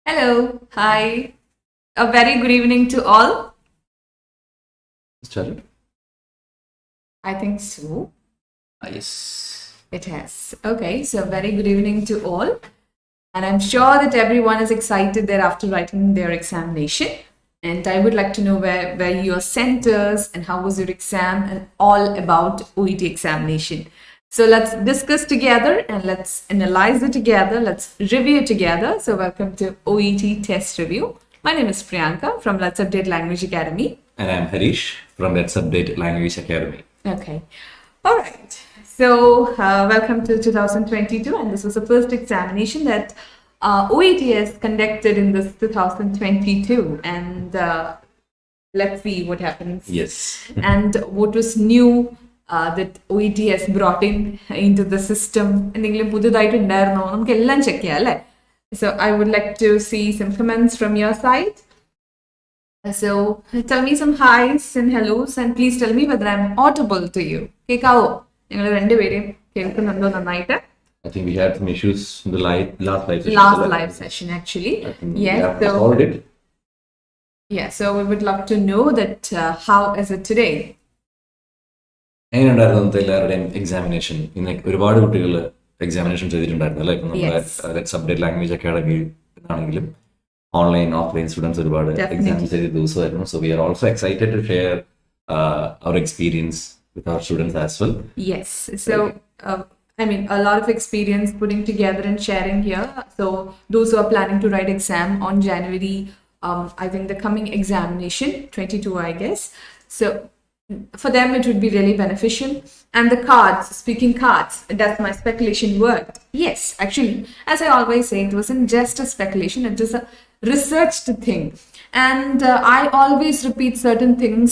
Hello, hi. A very good evening to all. Started? I think so. Yes. It has. Okay, so very good evening to all. And I'm sure that everyone is excited there after writing their examination. And I would like to know where your centers and how was your exam and all about OET examination. So let's discuss together and let's analyze it together. Let's review it together. So welcome to OET test review. My name is Priyanka from Let's Update Language Academy. And I'm Harish from Let's Update Language Academy. Okay. All right. So welcome to 2022, and this was the first examination that OET has conducted in this 2022, and let's see what happens. Yes. And what was new that OET has brought into the system. എന്തെങ്കിലും പുതുതായിട്ടുണ്ടായിരുന്നോ നമുക്ക് എല്ലാം check ചെയ്യാം അല്ലേ? So I would like to see some comments from your side. So tell me some highs and hellos, and please tell me whether I'm audible to you. കേൾക്കാവോ? നിങ്ങൾ രണ്ടുപേരെയും കേൾക്കുന്നുണ്ടോ നന്നായിട്ട്? I think we had some issues in the last live session. Last live session, actually. Yes. So solved it. Yeah. So we would love to know that how is it today? എങ്ങനെയുണ്ടായിരുന്നു എല്ലാവരുടെയും examination? ഇന്ന് ഒരുപാട് കുട്ടികൾ examination ചെയ്തിട്ടുണ്ടായിരുന്നു അല്ലേ? ഇപ്പം നമ്മുടെ Let's update Language Academy ആണെങ്കിലും ഓൺലൈൻ ഓഫ്ലൈൻ സ്റ്റുഡൻസ് ഒരുപാട് എക്സാംസ് ചെയ്ത ദിവസമായിരുന്നു. So we are also excited to share our experience with our students as well. Yes. So I mean, a lot of experience putting together and sharing here. So those who are planning to write exam on January, I think the coming examination 22, I guess. So for them it would be really beneficial. And the cards, speaking cards, does my speculation work? Yes, actually, as I always say, it wasn't just a speculation, it was a researched thing. And I always repeat certain things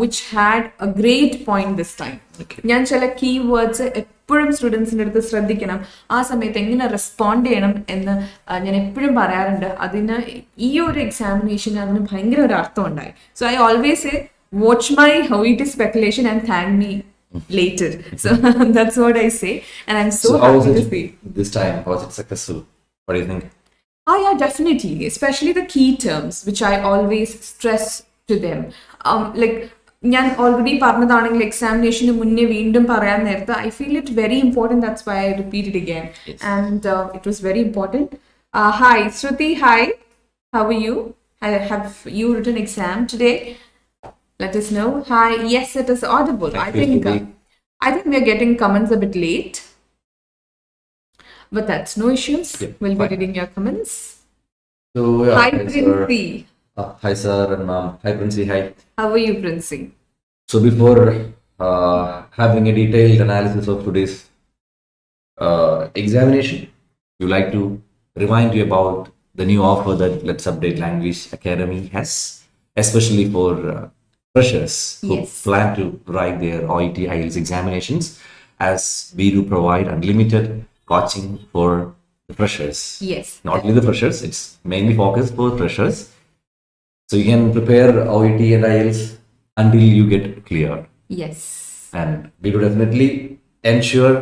which had a great point this time. ഞാൻ ചില keywords എപ്പോഴും സ്റ്റുഡൻസിൻ്റെ അടുത്ത് ശ്രദ്ധിക്കണം, ആ സമയത്ത് എങ്ങനെ respond ചെയ്യണം എന്ന് ഞാൻ എപ്പോഴും പറയാറുണ്ട്. അതിന് ഈ ഒരു എക്സാമിനേഷന് അതിന് ഭയങ്കര ഒരു അർത്ഥം ഉണ്ടായി. So I always say watch my OET speculation and thank me later. So that's what I say, and I'm so happy to see. This time, was it successful? What do you think? Oh yeah, definitely. Especially the key terms, which I always stress to them. Like ഞാൻ already പറഞ്ഞതാണെങ്കിൽ എക്സാമിനേഷന് മുന്നേ വീണ്ടും പറയാൻ നേരത്ത് I feel it very important. That's why I repeat it again. And it was very important. Hi Shruti, hi, how are you? Have you written exam today? Let us know. Hi. Yes, it is audible. I think we are getting comments a bit late, but that's no issues. Yeah, we'll be reading your comments. So yeah, hi, Princey. Hi, sir and ma'am. Hi, Princey. Hi. How are you, Princey? So before having a detailed analysis of today's examination, we would like to remind you about the new offer that Let's Update Language Academy has, especially for freshers who plan to write their OET IELTS examinations, as we do provide unlimited coaching for the freshers. Yes. Not only the freshers, it's mainly focused for freshers. So you can prepare OET and IELTS until you get cleared. Yes. And we will definitely ensure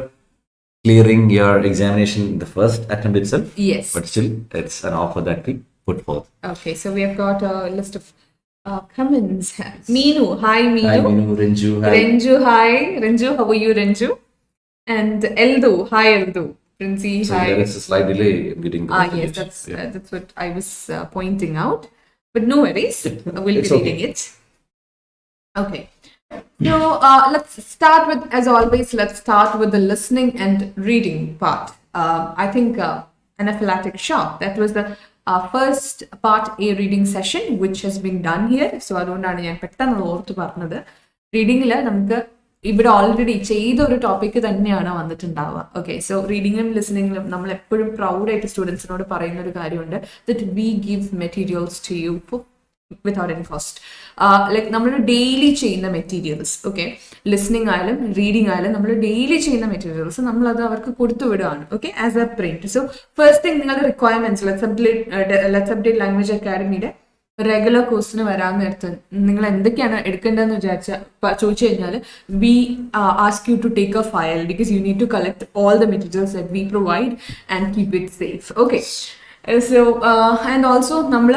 clearing your examination in the first attempt itself. Yes. But still, it's an offer that we put forth. Okay, so we have got a list of comments. Meenu, hi Meenu. Hi Meenu, Renju, hi. Renju, hi. Renju, how are you, Renju? And Eldu, hi Eldu. Princey, so hi. There is a slight delay in getting the yes, that's what I was pointing out. But no worries, we'll be reading it. Okay. So let's start with, as always, let's start with the listening and reading part. I think anaphylactic shock, that was the first part A reading session which has been done here. So അതുകൊണ്ടാണ് ഞാൻ പെട്ടെന്ന് ഓർത്ത് പറഞ്ഞത്. റീഡിങ്ങിൽ നമുക്ക് ഇവിടെ already ചെയ്ത ഒരു topic തന്നെയാണ് വന്നിട്ടുണ്ടാവുക. ഓക്കെ, സോ റീഡിങ്ങിലും ലിസണിങ്ങിലും നമ്മൾ എപ്പോഴും പ്രൗഡായിട്ട് സ്റ്റുഡൻസിനോട് പറയുന്ന ഒരു കാര്യമുണ്ട്, that we give materials to you without any cost. Like നമ്മൾ ഡെയിലി ചെയ്യുന്ന മെറ്റീരിയൽസ്, ഓക്കെ, ലിസണിങ് ആയാലും റീഡിങ് ആയാലും നമ്മൾ ഡെയിലി ചെയ്യുന്ന മെറ്റീരിയൽസ് നമ്മളത് അവർക്ക് കൊടുത്തു വിടുകയാണ്, okay, as a print. So first thing നിങ്ങളുടെ റിക്വയർമെന്റ്സ് ലെറ്റ്സ് അപ്ഡേറ്റ് ലാംഗ്വേജ് അക്കാഡമിയുടെ റെഗുലർ കോഴ്സിന് വരാൻ നേരത്ത് നിങ്ങൾ എന്തൊക്കെയാണ് എടുക്കേണ്ടതെന്ന് ചോദിച്ചു കഴിഞ്ഞാൽ we ask you to take a file because you need to collect all the materials that V provide and keep it safe. Okay, so and also നമ്മൾ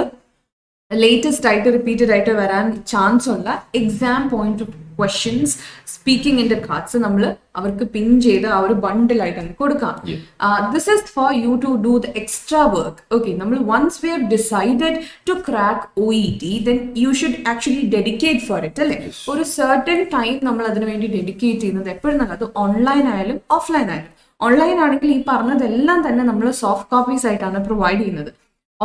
ലേറ്റസ്റ്റ് ആയിട്ട് റിപ്പീറ്റഡ് ആയിട്ട് വരാൻ ചാൻസ് ഉള്ള എക്സാം പോയിന്റ് ഓഫ് ക്വസ്റ്റ്യൻസ് സ്പീക്കിംഗിന്റെ cards നമ്മൾ അവർക്ക് pin ചെയ്ത് ആ ഒരു ബണ്ടിലായിട്ട് അങ്ങ് കൊടുക്കാം. This is for you to do the extra work. Okay, നമ്മൾ once we have decided to crack OET then you should actually dedicate for it അല്ലേ. ഒരു സർട്ടൻ ടൈം നമ്മൾ അതിനു വേണ്ടി ഡെഡിക്കേറ്റ് ചെയ്യുന്നത് എപ്പോഴും നല്ലത് ഓൺലൈൻ ആയാലും ഓഫ്ലൈൻ ആയാലും. ഓൺലൈൻ ആണെങ്കിൽ ഈ പറഞ്ഞതെല്ലാം തന്നെ നമ്മൾ സോഫ്റ്റ് കോപ്പീസ് ആയിട്ടാണ് പ്രൊവൈഡ് ചെയ്യുന്നത്.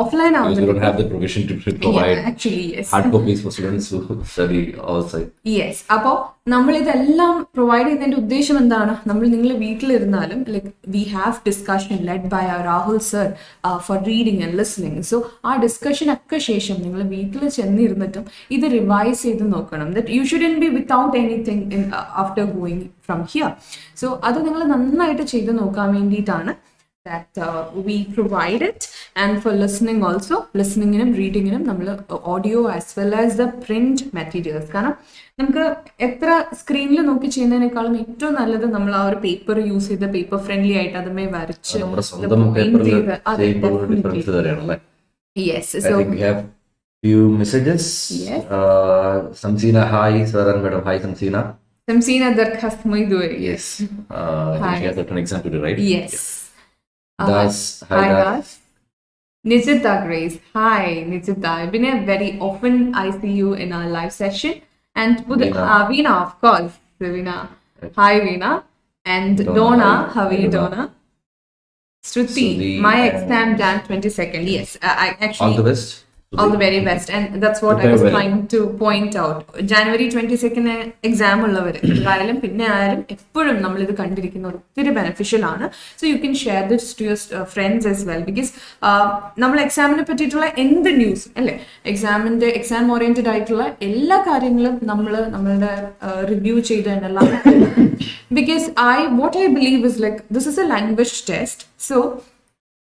Offline because we don't have the provision to provide actually yes hard copies for students who study outside. Yes, അപ്പോൾ നമ്മൾ ഇതെല്ലാം പ്രൊവൈഡ് ചെയ്യുന്നതിന്റെ ഉദ്ദേശം എന്താണ്? നമ്മൾ നിങ്ങൾ വീട്ടിലിരുന്നാലും like we have discussion led by Rahul sir for reading and listening. So ആ ഡിസ്കഷൻ ഒക്കെ ശേഷം നിങ്ങൾ വീട്ടിൽ ചെന്നിരുന്നിട്ടും ഇത് റിവൈസ് ചെയ്ത് നോക്കണം. That you shouldn't be without anything after going from here. So അത് നിങ്ങൾ നന്നായിട്ട് ചെയ്ത് നോക്കാൻ വേണ്ടിയിട്ടാണ് that we provide it. And for listening also, listening and reading നമ്മൾ audio as well as the print materials. കാരണം നമുക്ക് എത്ര സ്ക്രീനിൽ നോക്കി ചെയ്യുന്നതിനേക്കാളും ഏറ്റവും നല്ലത് നമ്മൾ ആ ഒരു പേപ്പർ യൂസ് ചെയ്ത് പേപ്പർ ഫ്രണ്ട്ലി ആയിട്ട് അതുമേ വരച്ച് yes. So we have few messages. Yes. Samsina, hi sir and madam. Hi Samsina. Samsina darkhast moidue. Yes. She has an exam today, right? Yes. Das, hi Das. Nijita Grace, hi Nijita. Vinay, very often I see you in our live session. And Veena, of course. Veena, hi Veena. And Donna, how are you Donna? Shruti, my exam Jan 22nd. Yes, I actually. All the best. All the very best, and that's what I was trying to point out. January 22nd exam ഉള്ളവർ ആയാലും പിന്നെ ആയാലും എപ്പോഴും നമ്മളിത് കണ്ടിരിക്കുന്ന ഒത്തിരി beneficial ആണ്. So you can share this to your friends as well. Because നമ്മൾ എക്സാമിനെ പറ്റിയിട്ടുള്ള എന്ത് ന്യൂസ് അല്ലേ, എക്സാം ഓറിയന്റഡ് ആയിട്ടുള്ള എല്ലാ കാര്യങ്ങളും നമ്മളുടെ റിവ്യൂ ചെയ്ത് എന്നെല്ലാം. Because what I believe is like this is a language test. So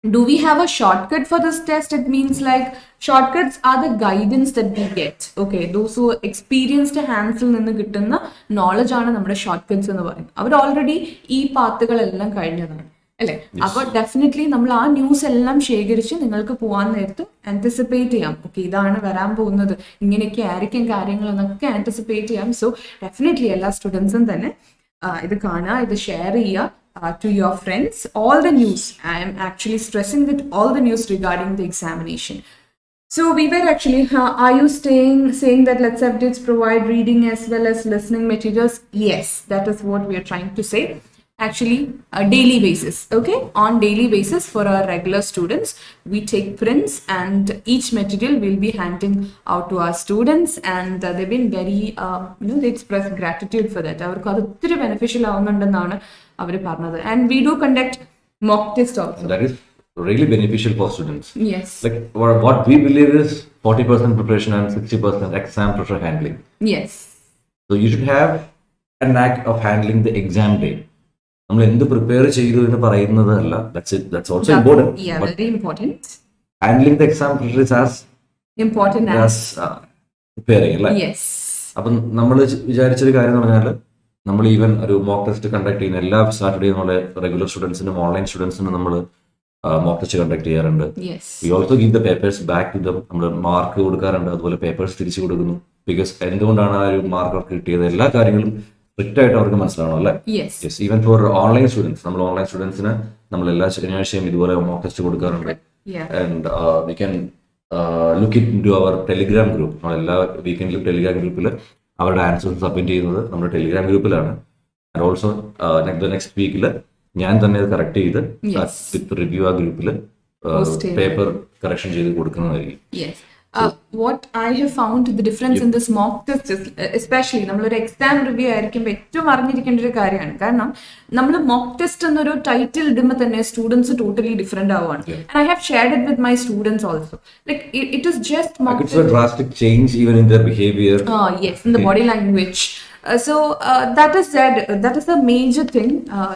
do we have a shortcut for this test? It means like shortcuts are the guidance that we get. Okay, those who experienced hands il ninnu kittunna knowledge aanu nammade shortcuts ennu parayum. Avaru already ee pathkalellam kazhinjadana അല്ലേ. അപ്പോൾ definitely നമ്മൾ ആ news എല്ലാം ശേഖരിച്ച് നിങ്ങൾക്ക് പോകാൻ നേരത്ത് anticipate ചെയ്യാം. ഓക്കെ, ഇതാണ് വരാൻ പോകുന്നത്, ഇങ്ങനെയൊക്കെ ആയിരിക്കും കാര്യങ്ങൾ എന്നൊക്കെ ആൻറ്റിസിപ്പേറ്റ് ചെയ്യാം. സോ ഡെഫിനറ്റ്ലി എല്ലാ സ്റ്റുഡൻസും തന്നെ ഇത് കാണുക, ഇത് ഷെയർ ചെയ്യുക to your friends. All the news, I am actually stressing that all the news regarding the examination. So we were actually, are you saying that Let's Updates provide reading as well as listening materials? Yes, that is what we are trying to say. Actually, a daily basis, okay? On daily basis for our regular students, we take prints and each material will be handing out to our students, and they've been very, they express gratitude for that. Avarku adu ottiri beneficial avunundennaanu avaru parnathu. And we do conduct mock test also. That is really beneficial for students. Yes. Like what we believe is 40% preparation and 60% exam pressure handling. Yes. So you should have a knack of handling the exam day. നമ്മൾ എന്ത് prepare ചെയ്തു എന്ന് പറയുന്നതല്ല, that's also important. Yeah, very important. Handling the exam pressure is as important as preparing, അല്ലേ? Yes. അപ്പം നമ്മൾ വിചാരിച്ചൊരു കാര്യം എന്ന് പറഞ്ഞാൽ നമ്മൾ ഈവൻ ഒരു മോക്ക് ടെസ്റ്റ് കണ്ടക്ട് ചെയ്യുന്ന എല്ലാ സാറ്റർഡേയും നമ്മളെ റെഗുലർ സ്റ്റുഡൻസിനും ഓൺലൈൻ സ്റ്റുഡൻസിനും നമ്മൾ മോക്ക് ടെസ്റ്റ് കണ്ടക്ട് ചെയ്യാറുണ്ട്. We also give the papers back to them. നമ്മൾ മാർക്ക് കൊടുക്കാറുണ്ട്, അതുപോലെ പേപ്പേഴ്സ് തിരിച്ചു കൊടുക്കുന്നു. ബിക്കോസ് എന്തുകൊണ്ടാണ് ആ ഒരു മാർക്ക് കിട്ടിയത്, എല്ലാ കാര്യങ്ങളും സ്ട്രിക്റ്റ് ആയിട്ട് അവർക്ക് മനസ്സിലാവണം, അല്ലേ? Yes. Even for online students, നമ്മൾ ഓൺലൈൻ സ്റ്റുഡൻസിന് നമ്മൾ എല്ലാ ശനിയാഴ്ചയും ഇതുപോലെ മോക്ക് ടെസ്റ്റ് കൊടുക്കാറുണ്ട്. And we can look it in to our Telegram group. നമ്മൾ എല്ലാ വീക്കെൻഡിലും ടെലിഗ്രാം ഗ്രൂപ്പിൽ അവരുടെ ആൻസേഴ്സ് സബ്മിറ്റ് ചെയ്യുന്നത് നമ്മുടെ ടെലിഗ്രാം ഗ്രൂപ്പിലാണ്. ആൻഡ് ഓൾസോ നെക്സ്റ്റ് വീക്കിൽ ഞാൻ തന്നെ അത് കറക്റ്റ് ചെയ്ത് വിത്ത് റിവ്യൂ ആ ഗ്രൂപ്പിൽ പേപ്പർ കറക്ഷൻ ചെയ്ത് കൊടുക്കുന്നതായിരിക്കും. What I have found the difference in this mock test is, especially നമ്മളൊരു എക്സാം റിവ്യൂ ആയിരിക്കുമ്പോൾ ഏറ്റവും അറിഞ്ഞിരിക്കേണ്ട ഒരു കാര്യമാണ്. കാരണം നമ്മൾ മോക്ക് ടെസ്റ്റ് എന്നൊരു ടൈറ്റിൽ ഇടുമ്പോൾ തന്നെ സ്റ്റുഡൻസ് ടോട്ടലി ഡിഫറെന്റ് ആവുകയാണ്. And I have shared it with my students also. Like it is just mock test. It's a drastic change even in their behavior. Yes, in the body language. That is said, that is a major thing.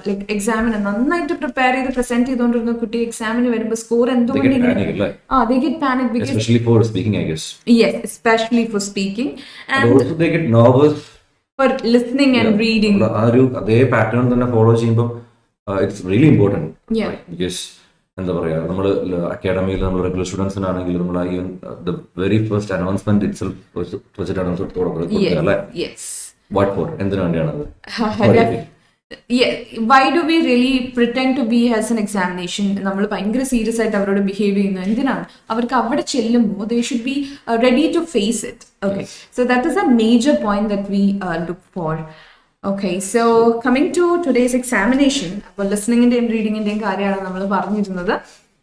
Like examiner നന്നായിട്ട് prepare ചെയ്ത് present ചെയ്തുകൊണ്ടിരുന്ന കുട്ടി എക്സാമിന് വരുമ്പോൾ score എന്തുകൊണ്ട് they get panic because especially for speaking, I guess. Yes, especially for speaking, and also they get nervous for listening and reading. അതേ pattern തന്നെ follow ചെയ്യുമ്പോൾ it's really important. Yeah. Because എന്താ പറയുക, നമ്മൾ അക്കാഡമിയിൽ നമ്മൾ റെഗുലർ സ്റ്റുഡൻസിനാണെങ്കിൽ നമ്മൾ even the very first announcement itself വെച്ചിട്ടാണ് കൊടുക്കുക അല്ലേ? വാട്ട് ഫോർ, എന്തിനു വേണ്ടിയാണ്? Yeah, why do we really pretend to be as an examination? നമ്മൾ ഭയങ്കര സീരിയസ് ആയിട്ട് അവരോട് ബിഹേവ് ചെയ്യുന്നത് എന്തിനാണ്? അവർക്ക് അവിടെ ചെല്ലുമ്പോൾ they should be ready to face it. Okay, so that is a major point that we look for. Okay, so coming to today's examination, അപ്പോൾ ലിസണിങ്ങിന്റെയും റീഡിങ്ങിന്റെയും കാര്യമാണ് നമ്മൾ പറഞ്ഞിരുന്നത്.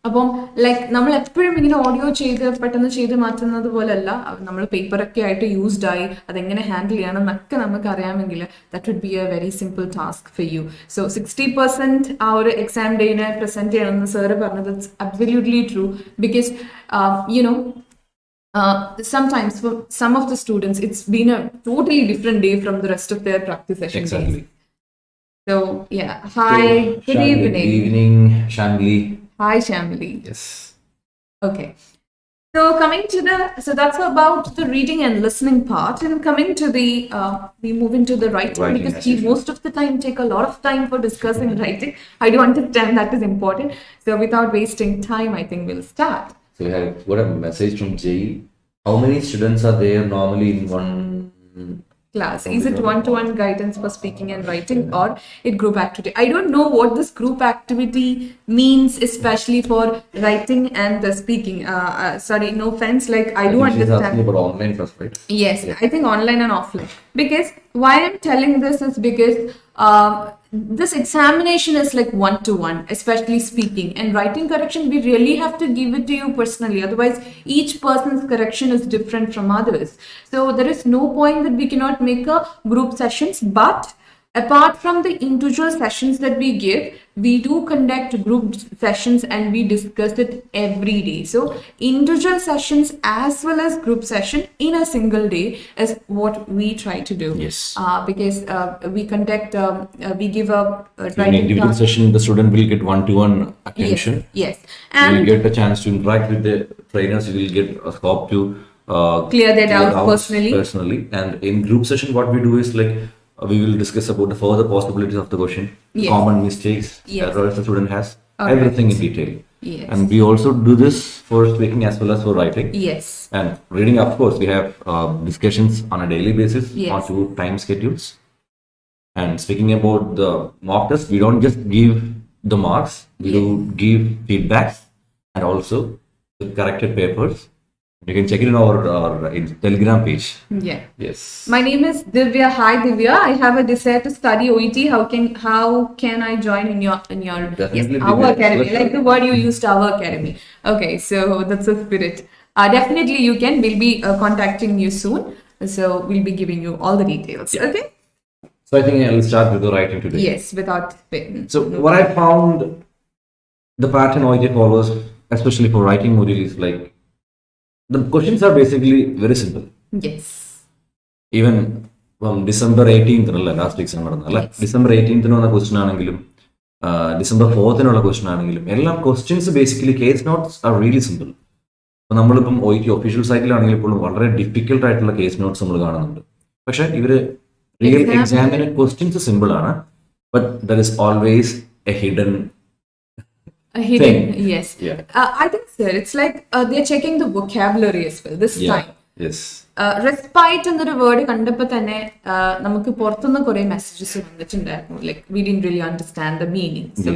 അപ്പം ലൈക്ക് നമ്മൾ എപ്പോഴും ഇങ്ങനെ ഓഡിയോ ചെയ്ത് പെട്ടെന്ന് ചെയ്ത് മാറ്റുന്നത് പോലെയല്ല, നമ്മൾ പേപ്പറൊക്കെ ആയിട്ട് യൂസ്ഡ് ആയി അതെങ്ങനെ ഹാൻഡിൽ ചെയ്യണം എന്നൊക്കെ നമുക്ക് അറിയാമെങ്കിൽ that would be a very simple task for you. So 60% ആ ഒരു എക്സാം ഡേനെ പ്രസന്റ് ചെയ്യണമെന്ന് സാറ് പറഞ്ഞത് it's absolutely true. Because sometimes for some of the students it's been a totally different day from the rest of their practice session. Exactly. So yeah, hi, good evening. Good evening, Shamli. Hi, Shamli. Yes. Okay. So coming to so that's about the reading and listening part, and coming to the we move into the writing because we most of the time take a lot of time for discussing writing. I do understand that is important. So without wasting time, I think we'll start. So we have got a message from Jay. How many students are there normally in one class? Is it one-to-one guidance for speaking and writing, or it group activity? I don't know what this group activity means, especially for writing and the speaking. Sorry, no offense. Like I do understand. She's asking about online first, right? Yes, yeah. I think online and offline. Because why I'm telling this is because this examination is like one-to-one, especially speaking. And writing correction, we really have to give it to you personally. Otherwise, each person's correction is different from others. So there is no point that we cannot make a group sessions. But apart from the individual sessions that we give, we do conduct group sessions and we discuss it every day. So individual sessions as well as group session in a single day is what we try to do. Yes. Because we conduct, we give a in individual session, the student will get one-to-one attention. Yes. And you will get a chance to interact with the trainers. You will get a scope to clear their doubts personally. And in group session, what we do is like, we will discuss about the further possibilities of the question, yes. common mistakes, errors the student has, everything in detail. Yes. And we also do this for speaking as well as for writing. Yes. And reading, of course, we have discussions on a daily basis, yes. on 2 time schedules. And speaking about the mock test, we don't just give the marks, we do give feedbacks and also the corrected papers. You can check it in our Telegram page. Yeah. Yes. My name is Divya. Hi Divya. I have a desire to study OET. How can I join in your Definitely our academy? Like the word you used, our academy. Okay, so that's the spirit. Definitely you can. We'll be contacting you soon. So we'll be giving you all the details. Yeah. Okay. So I think I'll start with the writing today. Yes, without. So what I found, the pattern OET follows, especially for writing module, is like, the questions are basically very simple. Yes. Even from December 18th, last exam, December 18th, question ആണെങ്കിലും December 4th, question ആണെങ്കിലും എല്ലാ questions basically case notes are really simple. അപ്പോൾ നമ്മളിപ്പം OET official സൈറ്റിലാണെങ്കിൽ ഇപ്പോഴും വളരെ difficult ആയിട്ടുള്ള case notes നമ്മൾ കാണുന്നുണ്ട്. പക്ഷെ ഇവര് റിയൽ എക്സാമിന് ക്വസ്റ്റ്യൻസ് സിമ്പിൾ ആണ്, but there is always A hidden thing. Yes. Yeah. I think, sir, it's like they're checking the vocabulary as well this time. Yes. Respite എന്നൊരു വേർഡ് കണ്ടപ്പോൾ തന്നെ നമുക്ക് പുറത്തുനിന്ന് കുറെ മെസ്സേജസ് വന്നിട്ടുണ്ടായിരുന്നു. Like we didn't really understand the meaning. So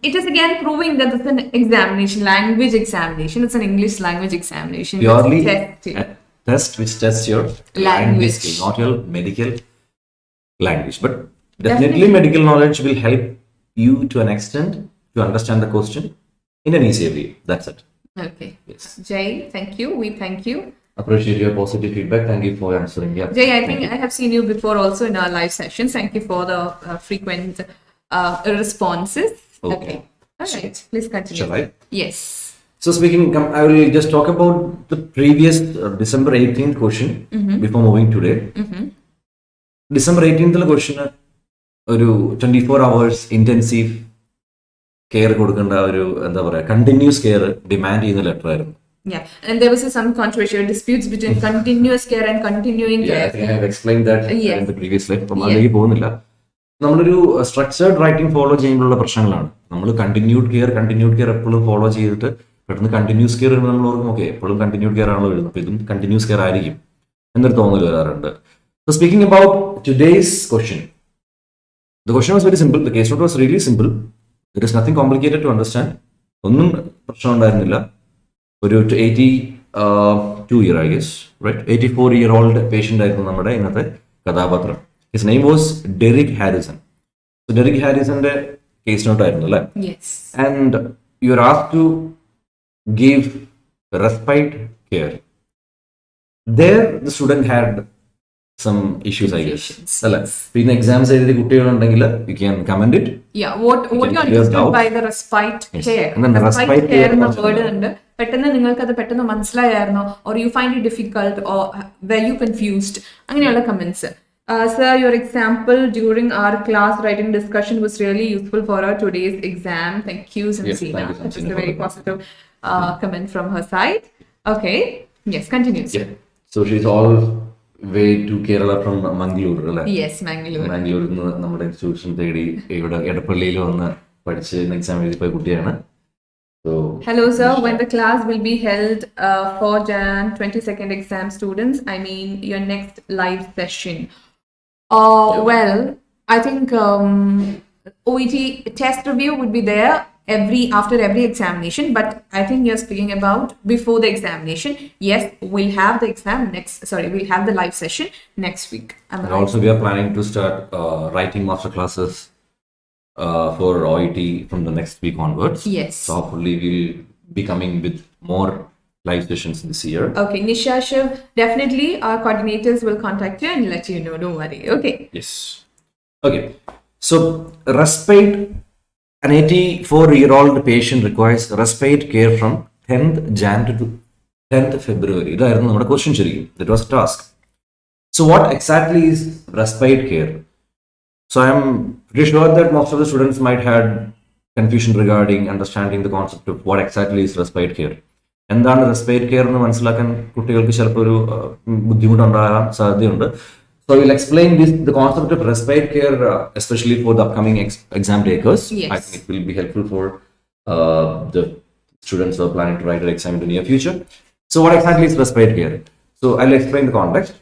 it is again proving that it's an examination, language examination. It's an English language examination. Purely a test which tests your language skill, not your medical language. But definitely medical knowledge will help you to an extent to understand the question in an easier way. That's it. Okay. Yes. Jay, thank you. We thank you. Appreciate your positive feedback. Thank you for answering. Yeah. Jay, I think I have seen you before also in our live sessions. Thank you for the frequent responses. Okay. All right. Please continue. Shall I? Yes. So speaking, I will just talk about the previous December 18th question before moving today. December 18th ക്വസ്റ്റിന് ഒരു 24 hours intensive care കൊടുക്കേണ്ട ഒരു എന്താ പറയുക continuous care demand ചെയ്യുന്ന letter ആയിരുന്നു. Yeah, and there was some controversial disputes between continuous care and continuing care. I think I have explained that Yes. in the previous slide. അപ്പം അതിലേക്ക് പോകുന്നില്ല. നമ്മളൊരു സ്ട്രക്ചേർഡ് റൈറ്റിംഗ് ഫോളോ ചെയ്യുമ്പോഴുള്ള പ്രശ്നങ്ങളാണ്. നമ്മൾ continued care എപ്പോഴും ഫോളോ ചെയ്തിട്ട് പെട്ടെന്ന് കണ്ടിന്യൂസ് കെയർ നമ്മൾ ഓർക്കും ഓക്കെ എപ്പോഴും കണ്ടിന്യൂഡ് കെയർ ആണല്ലോ എഴുതുന്നത്, അപ്പോൾ ഇതും കണ്ടിന്യൂസ് കെയർ ആയിരിക്കും എന്നൊരു തോന്നൽ വരാറുണ്ട്. So speaking about today's question, the question was very simple. The case note was really simple. There is nothing complicated to understand. ഒന്നും പ്രശ്നം ഉണ്ടായിരുന്നില്ല. ഒരു 82 year I guess, right? 84-year-old patient ആയിരുന്നു നമ്മുടെ ഇന്നത്തെ കഥാപാത്രം. His name was Derek Harrison. So Derek Harrison's case note ആയിരുന്നു അല്ലേ? Yes. And you are asked to give respite care. There the student had some issues I guess. അല്ലേ? പിന്നെ exams എഴുതിയ കുട്ടികളുണ്ടെങ്കിൽ you can comment it. Yeah, what you understood by the respite care? And then respite care എന്ന word ഉണ്ട്. പെട്ടെന്ന് നിങ്ങൾക്ക് അത് പെട്ടെന്ന് മനസ്സിലായായിരുന്നോ, or you find it difficult, or were you confused? അങ്ങനെയുള്ള comments. Sir, your example during our class writing discussion was really useful for our today's exam. Thank you, Samsina. Thank you, That is Samsina, a very positive comment from her side. Okay, yes, continue. Yeah. So she's all way to Kerala from Mangalore, അല്ലേ? Yes, Mangalore. മാംഗ്ലൂരിൽ നിന്ന് നമ്മുടെ institution തേടി ഇവിടെ എടപ്പള്ളിയിൽ വന്ന് പഠിച്ച് exam എഴുതി പോയ കുട്ടിയാണ്. So Hello, sir. When the class will be held for Jan 22nd exam students? I mean, your next live session. Well, I think OET test review would be there after every examination, but I think you're speaking about before the examination. Yes, we'll have the we'll have the live session next week. and also we are planning to start writing master classes for OET from the next week onwards. Yes. So hopefully we'll be coming with more live sessions this year. Okay, Nisha Shiv, definitely our coordinators will contact you and let you know. Don't worry. Okay. Yes. Okay. So respite. An 84-year-old patient requires respite care from 10th Jan to 10th February. ഇതായിരുന്നു നമ്മുടെ question ശരിക്കും. That was a task. So what exactly is respite care? So I am pretty sure that most of the students might had confusion regarding understanding the concept of what exactly is respite care. എന്താണ് respite care എന്ന് മനസ്സിലാക്കാൻ കുട്ടികൾക്ക് ചിലപ്പോൾ ഒരു ബുദ്ധിമുട്ടുണ്ടാകാൻ സാധ്യതയുണ്ട്. So we'll explain the concept of respite care, especially for the upcoming exam takers. Yes. I think it will be helpful for the students who are planning to write an exam in the near future. So what exactly is respite care? So I'll explain the context.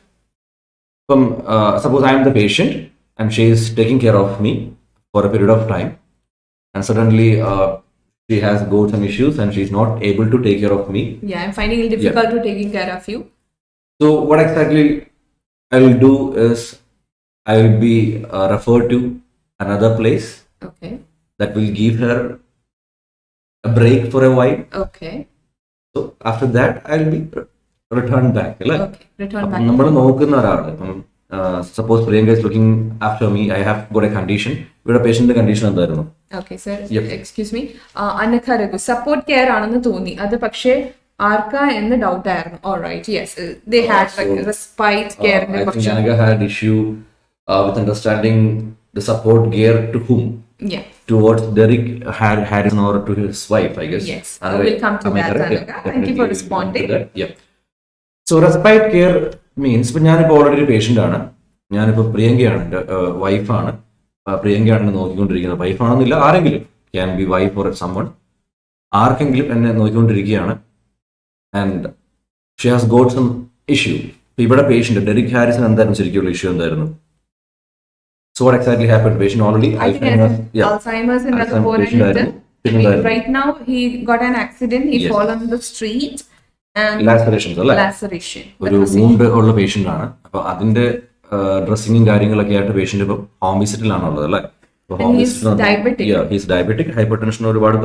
Suppose I am the patient and she is taking care of me for a period of time, and suddenly she has got some issues and she is not able to take care of me. Yeah, I'm finding it difficult to taking care of you. So what exactly I will do is I will be referred to another place. Okay. That will give her a break for a while. Okay. So after that I will be returned back. Okay. Return back. നമ്മൾ നോക്കുന്ന ഒരാള് suppose Priyanka is looking after me, I have got a condition. ഇവിടെ patient condition എന്തായിരുന്നു? Okay, sir. Yep. Excuse me. Anakha Raghu, support care ആണെന്ന് തോന്നി. അത് പക്ഷേ ആർക്കാ എന്ന് ഡൗട്ട് ആയിരുന്നു. Alright, yes. They had like respite care. I think Anakha had issue with understanding the support gear to whom? Yeah. Towards Derek Harrison or to his wife, I guess. Yes. We'll come to that, Anakha. Thank you for responding. Yeah. So respite care means ഇപ്പം ഞാനിപ്പോൾ already ഒരു patient ആണ്, ഞാനിപ്പോൾ പ്രിയങ്കയാണ്, എൻ്റെ വൈഫാണ്, പ്രിയങ്കയാണ് നോക്കിക്കൊണ്ടിരിക്കുന്നത്. വൈഫാണെന്നില്ല, ആരെങ്കിലും can be wife or someone, ആർക്കെങ്കിലും എന്നെ നോക്കിക്കൊണ്ടിരിക്കുകയാണ്. And she has got some issue. ഇവിടെ പേഷ്യൻ്റ് ഡെറിക് ഹാരിസൺ എന്തായിരുന്നു ശരിക്കുള്ള ഇഷ്യൂ എന്തായിരുന്നു? So what exactly happened? Patient already Alzheimer's and right now he got an accident. He fall on the street and laceration. ഒരു wound ഉള്ള patient ആണ്. അപ്പോൾ അതിന്റെ ഡ്രസ്സിങ്ങും കാര്യങ്ങളൊക്കെ ആയിട്ട് പേഷ്യന്റ് ഇപ്പം ഹോം വിസിറ്റിലാണുള്ളത് അല്ലേ? ഡയബറ്റിക് ഹൈപ്പർടെൻഷൻ ഒരുപാട്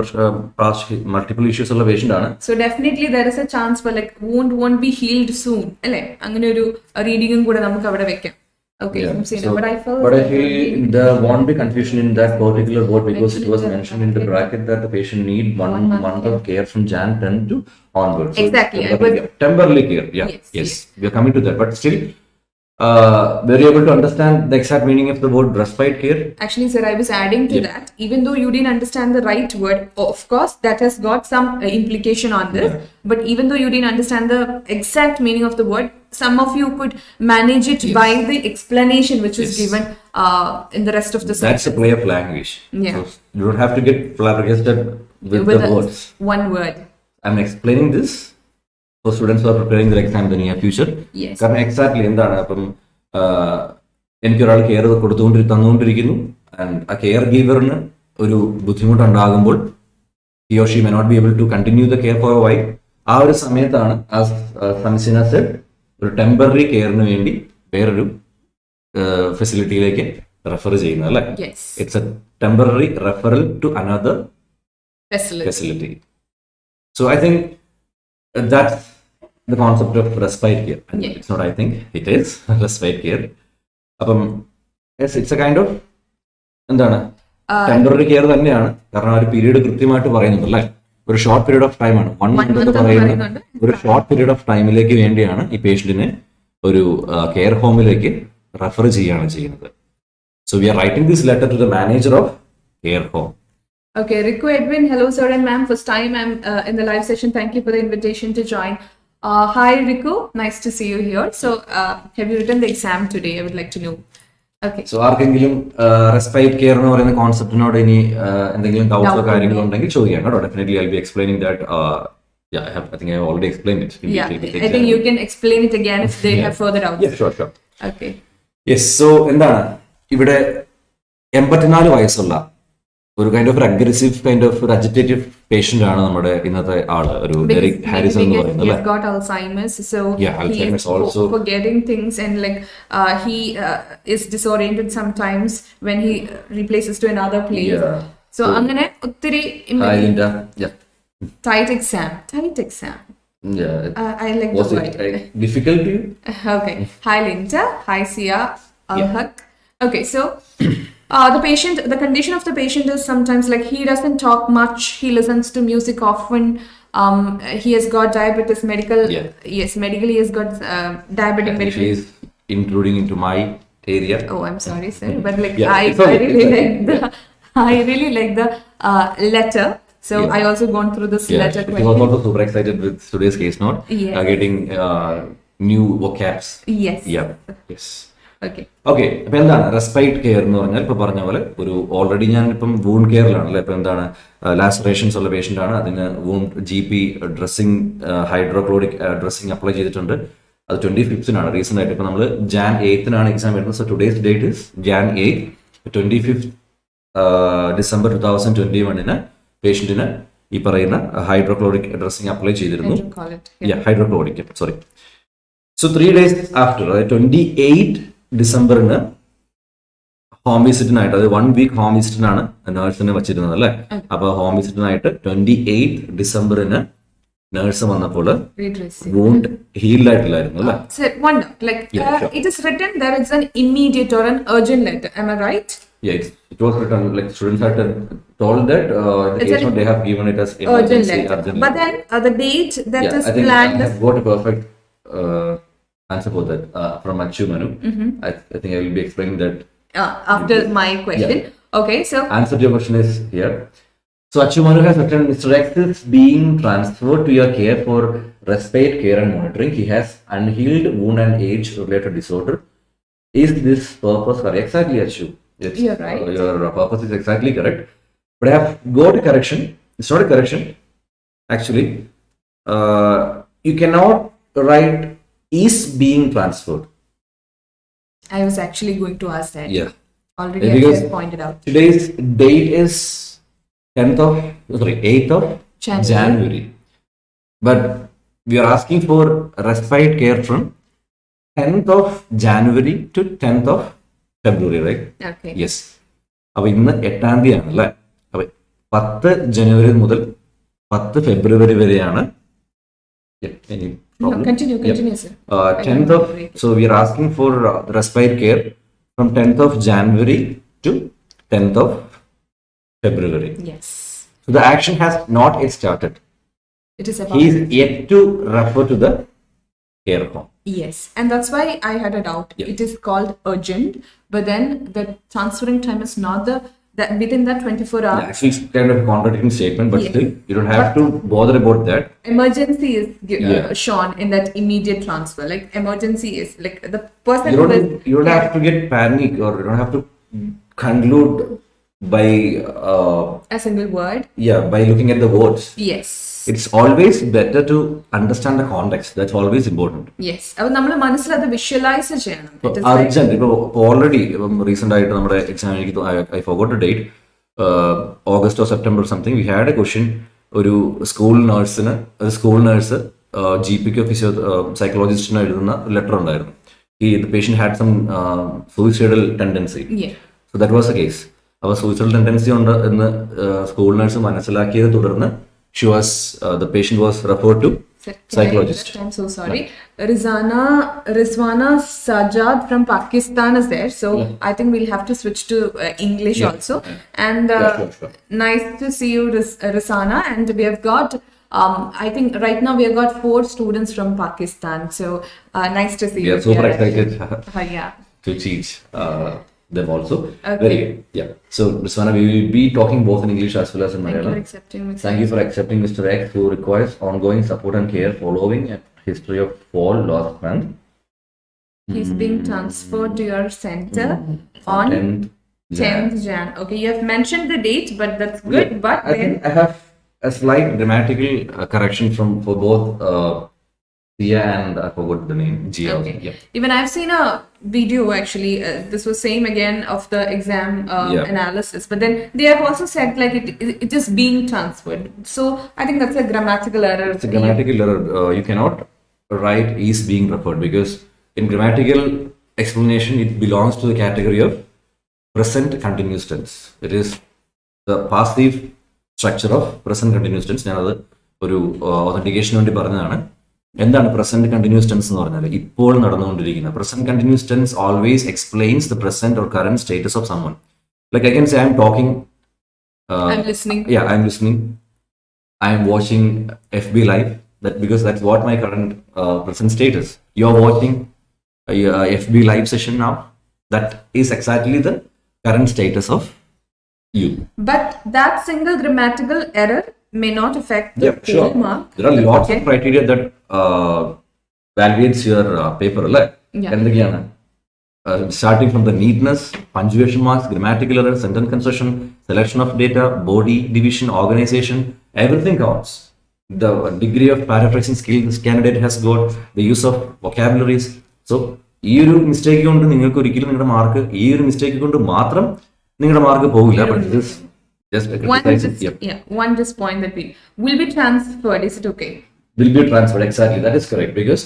മൾട്ടിപ്പിൾ ഇഷ്യൂസ് ഉള്ള പേഷ്യന്റ് ആണ്. So definitely there is a chance for like wound won't be healed soon അല്ലേ? അങ്ങനെ ഒരു റീഡിങ്ങും കൂടെ നമുക്ക് അവിടെ വെക്കാം. Okay, yeah. But I feel there won't be confusion in that particular word because it was mentioned in the bracket that the patient need one month of care from Jan 10 to onwards. So exactly. temporary care. Yes. We are coming to that. But still, were you able to understand the exact meaning of the word respite care? Actually, sir, I was adding to that. Even though you didn't understand the right word, of course, that has got some implication on this. Yeah. But even though you didn't understand the exact meaning of the word, some of you could manage it Yes. by the explanation which was Yes. given in the rest of the That's a sentence. play of language. Yeah. So you don't have to get flabbergasted with With the a- words. one word. I'm explaining this for students who are preparing their exam in the near future. Yes. കാരണം exactly എന്താണ് അപ്പം എനിക്കൊരാൾ care തന്നുകൊണ്ടിരിക്കുന്നു and ആ care ഗീവറിന് ഒരു ബുദ്ധിമുട്ടുണ്ടാകുമ്പോൾ he or she may not be able to continue the care for a while. ആ ഒരു സമയത്താണ് സംസിന സെഡ് ഒരു ടെമ്പററി കെയറിന് വേണ്ടി വേറൊരു ഫെസിലിറ്റിയിലേക്ക് റെഫർ ചെയ്യുന്നത് അല്ലേ? Yes. It's a temporary referral to another Facility. facility. So I think that's the concept of respite care. Yeah. It's not I think, it is respite care. അപ്പം yes, it's a kind of എന്താണ് temporary care തന്നെയാണ്. കാരണം ആ ഒരു period കൃത്യമായിട്ട് പറയുന്നുണ്ട് അല്ലേ? ഒരു ഷോർട്ട് പീരീഡ് ഓഫ് ടൈം ആണ്. 1 month എന്ന് പറയുന്നത് ഒരു ഷോർട്ട് പീരീഡ് ഓഫ് ടൈമിലേക്ക് വേണ്ടിയാണ് ഈ പേഷ്യന്റിനെ ഒരു കെയർ ഹോമിലേക്ക് റെഫർ ചെയ്യുകയാണ് ചെയ്യുന്നത്. So we are writing this letter to the manager of care home. Okay, Riku Edwin, hello sir and ma'am. First time I'm in the live session. Thank you for the invitation to join. Hi Riku, nice to see you here. So, have you written the exam today? I would like to know. Okay. So ആർക്കെങ്കിലും respite care എന്ന് പറയുന്ന കോൺസെപ്റ്റിനോട് ഇനി എന്തെങ്കിലും ഡൗട്ട്സോ കാര്യങ്ങളോ ഉണ്ടെങ്കിൽ ചോദിക്കാം കേട്ടോ. Definitely I will be explaining that. I think I have already explained it. Yeah, I think you can explain it again if they have further doubts. Yeah, sure. Okay. Yes, so എന്താണ് ഇവിടെ 84 വയസ്സുള്ള ഒരു kind of aggressive kind of ഒരു അജിറ്റേറ്റീവ് patient ആണ് നമ്മുടെ ഇന്നത്തെ ആള്, ഒരു ഡെറിക് ഹാരിസൺ എന്ന് പറയുന്നത് He's അല്ലേ? got Alzheimer's, so Yeah, Alzheimer's he is also. forgetting things, and like he is disoriented sometimes when he replaces to another place. Yeah. So അങ്ങനെ ഒത്തിരി Hi Linda. Yeah. tight exam. Yeah. I like Was the it word. difficult to you? Okay. Hi Linda. Hi Sia. Alhaq. Okay, so the condition of the patient is sometimes like he doesn't talk much. He listens to music often. He has got diabetes. Yeah. Yes, medically he has got diabetic She medical. is intruding into my area. Oh, I'm sorry, sir, but like Yeah, I it's okay, really it's like okay. I really like the letter. So Yeah. I also gone through this Yeah, letter she was question. also super excited with today's case note. Yes. Getting new vocabs. Yes. Yeah. Yes. Okay. Okay, അപ്പൊ എന്താണ് respite care എന്ന് പറഞ്ഞാൽ ഇപ്പൊ പറഞ്ഞ പോലെ ഒരു already ഞാൻ ഇപ്പം വൂണ്ട് കെയറിലാണ് അല്ലെ. ഇപ്പൊ എന്താണ് ലാസറേഷൻസ് ഉള്ള പേഷ്യന്റ് ആണ്, അതിന് wound GP dressing hydrochloric dressing apply ചെയ്തിട്ടുണ്ട്. അത് 25th റീസെന്റ് ആയിട്ട്. ഇപ്പൊ നമ്മൾ Jan 8th എക്സാം വരുന്നത്. So today's date is Jan 8th. 25th December 2021 പേഷ്യന്റിന് ഈ പറയുന്ന ഹൈഡ്രോക്ലോറിക് ഡ്രസ്സിംഗ് അപ്ലൈ ചെയ്തിരുന്നു. I don't call it. Yeah. Hydrochloric sorry. So 3 days after, അതായത് 28 ഡിസംബറിന് ഹോം വിസിറ്റിനായിട്ട്, അതായത് 1 week ഹോം വിസിറ്റിനാണ് നേഴ്സിനെ വെച്ചിരുന്നത് അല്ലെ. അപ്പൊ ഹോം വിസിറ്റിനായിട്ട് 28 ഡിസംബറിന് നേഴ്സ് വന്നപ്പോൾ Redressing. വൂണ്ട് ഹീൽഡ് ആയിട്ടില്ലായിരുന്നു അല്ലെ. So one doubt, like Yeah, sure. it is written there is an immediate or an urgent letter. Am I right? Yeah, it was written like students had told that the It's case note they have given it as Urgent emergency letter. urgent But letter. then the date that Yeah, is I think planned. I have got a perfect answer for that from Achu Manu. I think I will be explaining that. After my question. Okay, so Answer to your question is here. So Achu Manu has written, Mr. X is being transferred to your care for respite care and monitoring. He has unhealed wound and age related disorder. Is this purpose correct? Exactly, Achu. You're right. Your purpose is exactly correct. But I have got a correction. It's not a correction. Actually, you cannot write is being transferred. I was actually going to ask that. Yeah. Already I Because just pointed out. today's date is 8th of January. But we are asking for respite care from 10th of January to 10th of February, right? Okay. Yes. അപ്പൊ ഇന്ന് 8th തീയതിയാണ് അല്ലേ. അപ്പൊ 10 ജനുവരി മുതൽ 10 ഫെബ്രുവരി വരെയാണ്. Any No, problem? continue, sir. 10th of, so we are asking for the respite care from 10th of January to 10th of February. Yes. So the action has not yet started. It is about. He is yet to refer to the care home. Yes, and that's why I had a doubt. Yeah. It is called urgent, but then the transferring time is not that within that 24 hours. Yeah, actually, it's kind of a contradicting statement, but Yes. still, you don't have to bother about that. Emergency is Yeah. shown in that immediate transfer. Like emergency is like the person You who don't, is you don't have to get panic, or you don't have to conclude by, a single word. by looking at the words. Yes. It's always better to understand the context. That's always important. Yes. അപ്പോൾ നമ്മൾ മനസ്സിൽ അത് visualise ചെയ്യണം. It is like urgent ഇപ്പോൾ already recent ആയിട്ട് നമ്മുടെ exam എനിക്ക് I forgot to date August or September something we had a question. ഒരു സ്കൂൾ നേഴ്സ് ജി പിക്കോ സൈക്കോളജിസ്റ്റിന് എഴുതുന്ന ലെറ്റർ ഉണ്ടായിരുന്നു. ഈ patient had some suicidal tendency. yeah. So that was a case. അപ്പോൾ സൂയിസൈഡൽ ടെൻഡൻസി ഉണ്ട് എന്ന് സ്കൂൾ നേഴ്സ് മനസ്സിലാക്കിയത് തുടർന്ന് the patient was referred to psychologist. I'm so sorry. Rizwana Sajad from Pakistan is there, so I think we'll have to switch to English also. And Sure. nice to see you, Rizana. And we have got, I think right now we have got 4 students from Pakistan. So nice to see We you. are super excited Yeah. to teach them also. Okay. Very good. Yeah. So, Rizwana, we will be talking both in English as well as in Thank you Malayalam. for accepting me. Thank you for accepting Mr. X, who requires ongoing support and care following a history of fall last month. He's being transferred to your center on 10th Jan. 10th Jan. Okay, you have mentioned the date, but that's good. Yeah, But I then think I have a slight grammatical correction for both Sia and I forgot the name. Gia. okay. Yeah. Even I've seen a video actually. This was same again of the exam analysis, but then they have also said like it is being transferred. So I think that's a grammatical error. It's a grammatical error. You cannot write is being referred, because in grammatical explanation it belongs to the category of present continuous tense. It is the passive structure of present continuous tense. ഞാനത് ഒരു authentication വേണ്ടി പറഞ്ഞതാണ്. എന്താണ് present continuous tense എന്ന് പറഞ്ഞാൽ? ഇപ്പോൾ നടന്നുകൊണ്ടിരിക്കുന്ന present continuous tense always explains the present or current status of someone. Like I can say I'm talking. I'm listening. Yeah, I'm listening. I'm watching FB live. That because that's what my current present status. You're watching a FB live session now. That is exactly the current status of you. But that single grammatical error may not affect the whole mark. There are lots of criteria that evaluates your paper. Yeah. എന്തൊക്കെയാണ്? Starting from the neatness, punctuation marks, grammatical errors, sentence construction, selection of data, body division, organization, everything counts. The degree of paraphrasing skill this candidate has got, the use of vocabularies. So ഈ ഒരു mistake കൊണ്ട് നിങ്ങൾക്ക് ഒരിക്കലും നിങ്ങളുടെ mark ഈ ഒരു mistake കൊണ്ട് മാത്രം നിങ്ങളുടെ മാർക്ക് പോകില്ല. But this one just point that will be transferred. Is it okay? Will be transferred, exactly. That is correct, because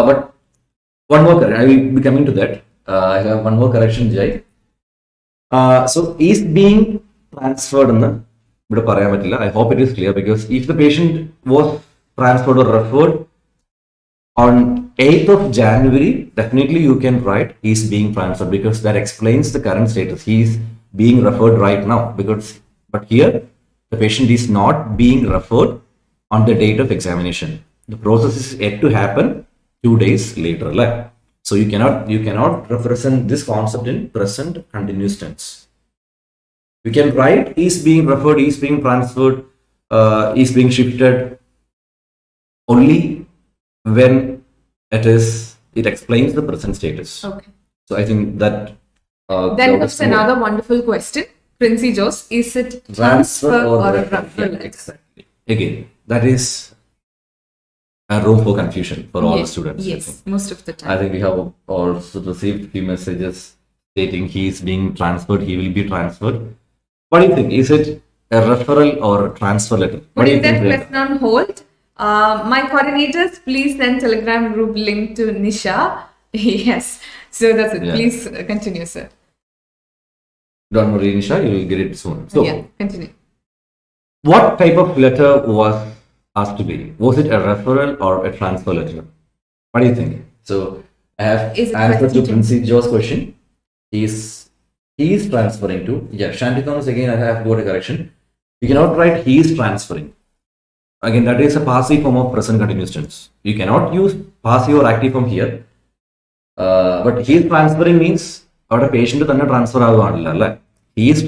but one more correction. I will be coming to that. I have one more correction, Jai. So is being transferred എന്ന് ഇവിടെ പറയാൻ പറ്റില്ല. I hope it is clear, because if the patient was transferred or referred on 8th of January, definitely you can write he is being transferred, because that explains the current status. He is being referred right now, but here the patient is not being referred on the date of examination. The process is yet to happen 2 days later. So you cannot represent this concept in present continuous tense. You can write is being referred, is being transferred, is being shifted only when it explains the present status. Okay. So I think that then comes another wonderful question. Princey Jose, is it transfer or a referral? Yeah, exactly. Again, that is a room for confusion for all the students. Yes, most of the time. I think we have also received few messages stating he is being transferred, he will be transferred. What do you think? Is it a referral or a transfer letter? What do you that think? question on hold. My coordinators, please send Telegram group link to Nisha. Yes. So that's it. Yeah. Please continue, sir. Don't worry, Nisha, you will get it soon. So, yeah, continue. what type of letter was asked to be? Was it a referral or a transfer letter? What do you think? So, I have Is it answered to question Princey Joe's question. He is transferring to, Shanti Thomas, again, I have got a correction. You cannot write he is transferring. Again, that is a passive form of present continuous tense. You cannot use passive or active form here. But he is transferring means our patient തന്നെ transfer ആവുകയാണല്ലോ അല്ലേ. He is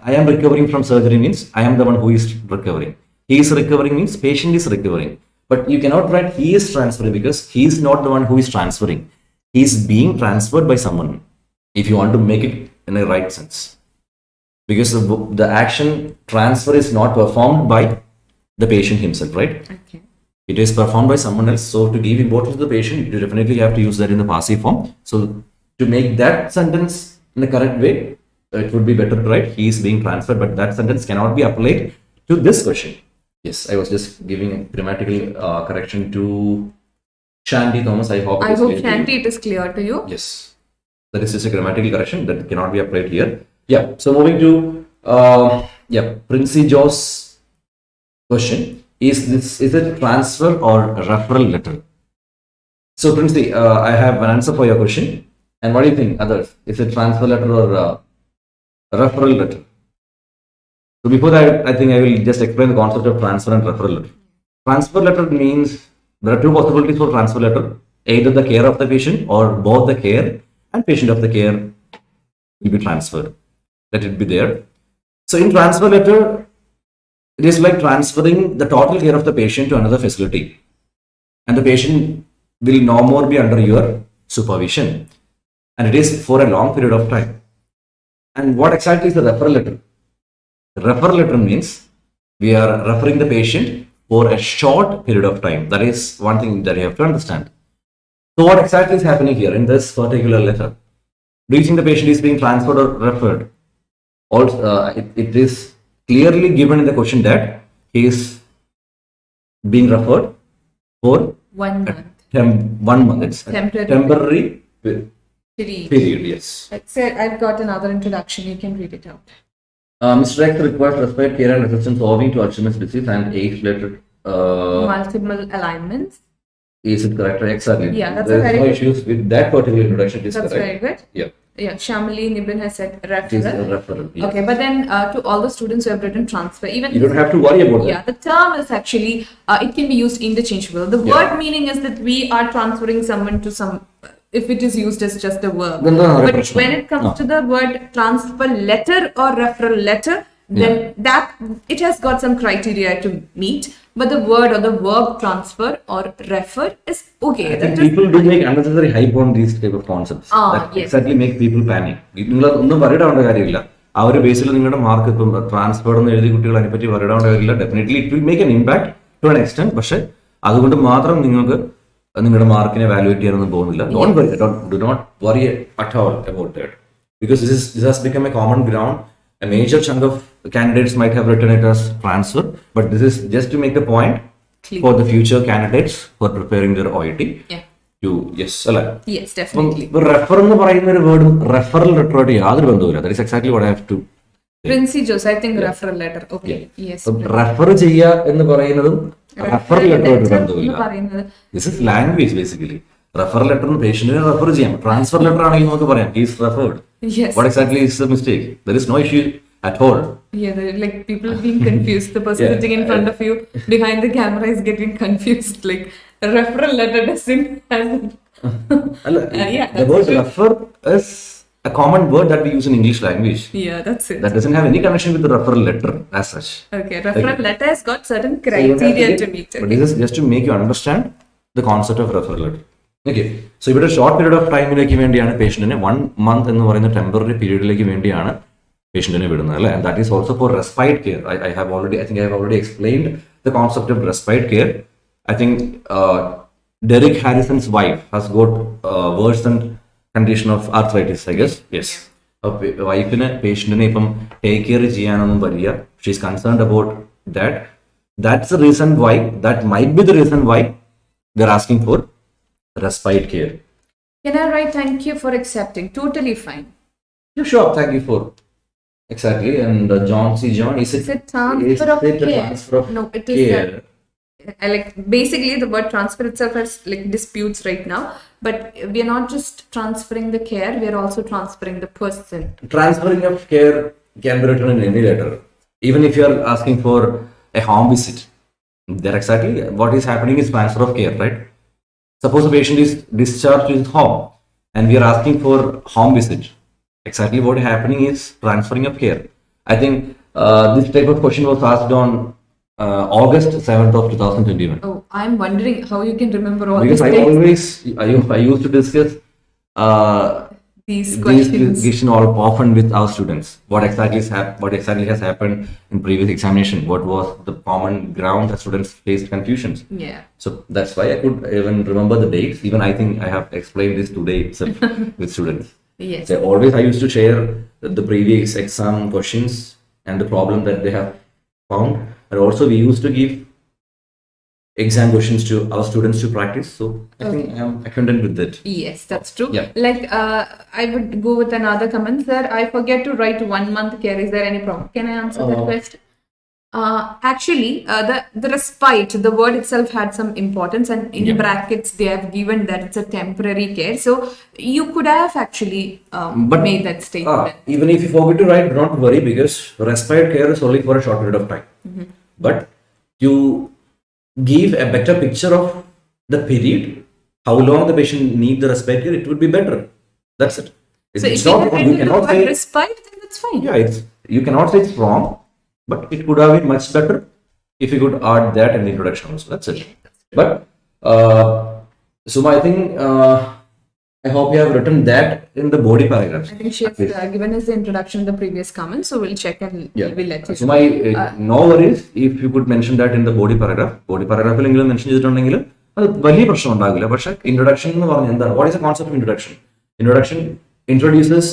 I am recovering from surgery means I am the one who is recovering. He is recovering means patient is recovering. But you cannot write he is transferring because he is not the one who is transferring. He is being transferred by someone. If you want to make it in a right sense, because the action transfer is not performed by the patient himself, right? Okay. It is performed by someone else. So to give importance to the patient, you definitely have to use that in the passive form. So to make that sentence in the correct way, it would be better to write he is being transferred, but that sentence cannot be applied to this question. Yes, I was just giving a grammatical correction to Shanti Thomas. I hope Shanti, it is clear to you. Yes, that is just a grammatical correction that cannot be applied here. Yeah. So moving to Princey Joe's question. Is it transfer or referral letter? So Princey, I have an answer for your question. And what do you think, others? Is it transfer letter or referral letter? So before that, I think I will just explain the concept of transfer and referral letter. Transfer letter means there are two possibilities for transfer letter: either the care of the patient or both the care and patient of the care will be transferred. Let it be there. So in transfer letter, it is like transferring the total care of the patient to another facility, and the patient will no more be under your supervision, and it is for a long period of time. And what exactly is the referral letter? The referral letter means we are referring the patient for a short period of time. That is one thing that you have to understand. So what exactly is happening here in this particular letter? Do you think the patient is being transferred or referred? Also, it is clearly given in the question that he is being referred for 1 month. 1 month. It's temporary period. Yes. I've got another introduction. You can read it out. Mr. X requires respite care and assistance owing to Alzheimer's disease and age-related multiple alignments. Is it correct? Exactly. Yeah, that's There's very no good. issues with that particular introduction. It is That's correct. very good. Yeah. Yeah, Shamali Nibin has said It is a referral. referral. Yes. Okay, but then to all the students who have written transfer, even You don't have to worry about yeah, the term is actually it can be used interchangeable. The Yeah. word meaning is that we are transferring someone to some. If it is used as just a verb, Then no but repression. when it comes to the word transfer letter or referral letter, then that it has got some criteria to meet. But the word or the verb transfer or refer is okay. I think That is people do make unnecessary hype on these type of concepts. That yes. exactly make people panic. നിങ്ങൾ ഒന്നും വരേണ്ട കാര്യമില്ല. ആ ഒരു ബേസിൽ നിങ്ങളുടെ mark ഇപ്പം transfer എന്ന് എഴുതി കുട്ടികൾ അതിനെപ്പറ്റി വരേണ്ട കാര്യമില്ല. Definitely it will make an impact to an extent. പക്ഷെ അതുകൊണ്ട് മാത്രം നിങ്ങൾക്ക് നിങ്ങളുടെ മാർക്കിനെ വാല്യുവേറ്റ് ചെയ്യാനൊന്നും പോകുന്നില്ല. Do not worry at all about that, because this has become a common ground. A major chunk of candidates might have written it as transfer, but this is just to make the point Clear. for the future candidates who are preparing their OIT. Yeah. Yes, അല്ലേ? Yes, definitely. Refer എന്ന് പറയുന്ന ഒരു വേർഡും referral ലെറ്ററുമായിട്ട് യാതൊരു ബന്ധവുമില്ല. That is exactly what I have to Princey Jose, I think referral letter. Okay. Yes. Refer ചെയ്യുക എന്ന് പറയുന്നതും റെഫറൽ ലെറ്ററുമായിട്ട് ബന്ധവുമില്ല. പറയുന്നത് this is language basically. Referral ലെറ്ററിന് പേഷ്യന്റിനെ റെഫർ ചെയ്യാം. ട്രാൻസ്ഫർ ലെറ്റർ ആണെങ്കിൽ നമുക്ക് പറയാം he's referred. Yes. What exactly is the mistake? There is no issue at all. Yeah, like people being confused. The person sitting in front of you behind the camera is getting confused. Like a referral letter doesn't has. The word refer is a common word that we use in English language. Yeah, that's it. That doesn't have any connection with the referral letter as such. Okay, referral letter has got certain So you don't have criteria get- to meet. But Okay. this is just to make you understand the concept of referral letter. Okay. So ഇവിടെ short period of ടൈമിലേക്ക് വേണ്ടിയാണ് പേഷ്യന്റിനെ 1 month എന്ന് പറയുന്ന temporary പീരീഡിലേക്ക് വേണ്ടിയാണ് പേഷ്യന്റിനെ വിടുന്നത് അല്ലേ? And that is also for respite care. I have already explained the concept of respite care. I think Derek Harrison's wife has got worsened condition of arthritis, I guess. Yes. വൈഫിന് പേഷ്യന്റിനെ ഇപ്പം take care ചെയ്യാനൊന്നും വരിക. She is concerned about that. That's the reason why, that might be the reason why they're asking for respite care. Can I write thank you for accepting? Totally fine. You sure? Thank you for exactly. And John C. John, is it Is it transfer of it a care? transfer of No, it is care? I like basically the word transfer itself has like disputes right now, but we are not just transferring the care, we are also transferring the person. Transferring of care can be written in any letter. Even if you are asking for a home visit, There exactly what is happening is transfer of care, right? Suppose the patient is discharged to his home and we are asking for home visit. Exactly what is happening is transferring of care. I think this type of question was asked on August 7th of 2021. Oh, I'm wondering how you can remember all Because these dates. I used to discuss These these questions. questions all often with our students. What exactly what exactly has happened in previous examination? What was the common ground that students faced confusions? Yeah. So that's why I could even remember the dates. Even I think I have explained this today itself with students. Yes. So always I used to share the previous exam questions and the problem that they have found, and also we used to give exam questions to our students to practice. So I think I'm acquainted with that. Yes, that's true. Yeah. Like, I would go with another comment, sir. I forget to write 1 month care. Is there any problem? Can I answer that question? Actually, the respite, the word itself had some importance, and in brackets they have given that it's a temporary care. So you could have actually made that statement. Even if you forget to write, do not worry, because respite care is only for a short period of time. But you give a better picture of the period, how long the patient need the respite care, it would be better. That's it. So if you cannot say respite, then that's fine. Yeah, you cannot say it's wrong, but it could have been much better if you could add that in the introduction also. That's it. But Suma, I think I hope you have written that in the body paragraphs. I think she has given us the introduction in the previous comment, so we'll check and we'll let you. So no worries if you could mention that in the body paragraph. Body paragraph mention ചെയ്തിട്ടുണ്ടെങ്കിൽ അത് വലിയ പ്രശ്നം ഉണ്ടാകില്ല. പക്ഷേ introduction എന്ന് പറഞ്ഞാൽ എന്താണ്? What is the concept of introduction? Introduction introduces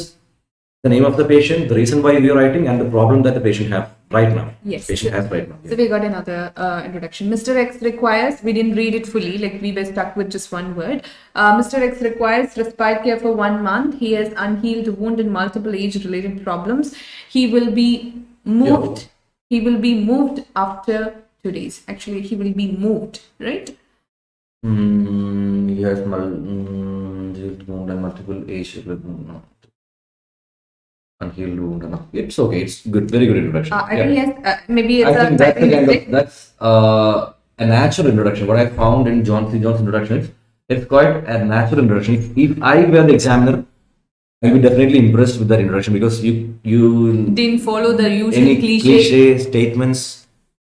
the name of the patient, the reason why we are writing, and the problem that the patient have right now. Yes. Patient has right now. So we got another introduction. Mr. X requires, we didn't read it fully, like we were stuck with just one word. Mr. X requires respite care for 1 month. He has unhealed wound and multiple age-related problems. He will be moved. He will be moved after 2 days. Actually, he will be moved, right? He has multiple age. Unhealed wound. It's okay. It's good. Very good introduction. I think yes. Maybe it's I think that's the kind of that's a natural introduction. What I found in John's introduction is it's quite a natural introduction. If I were the examiner, I'll be definitely impressed with that introduction, because you didn't follow the usual any cliche statements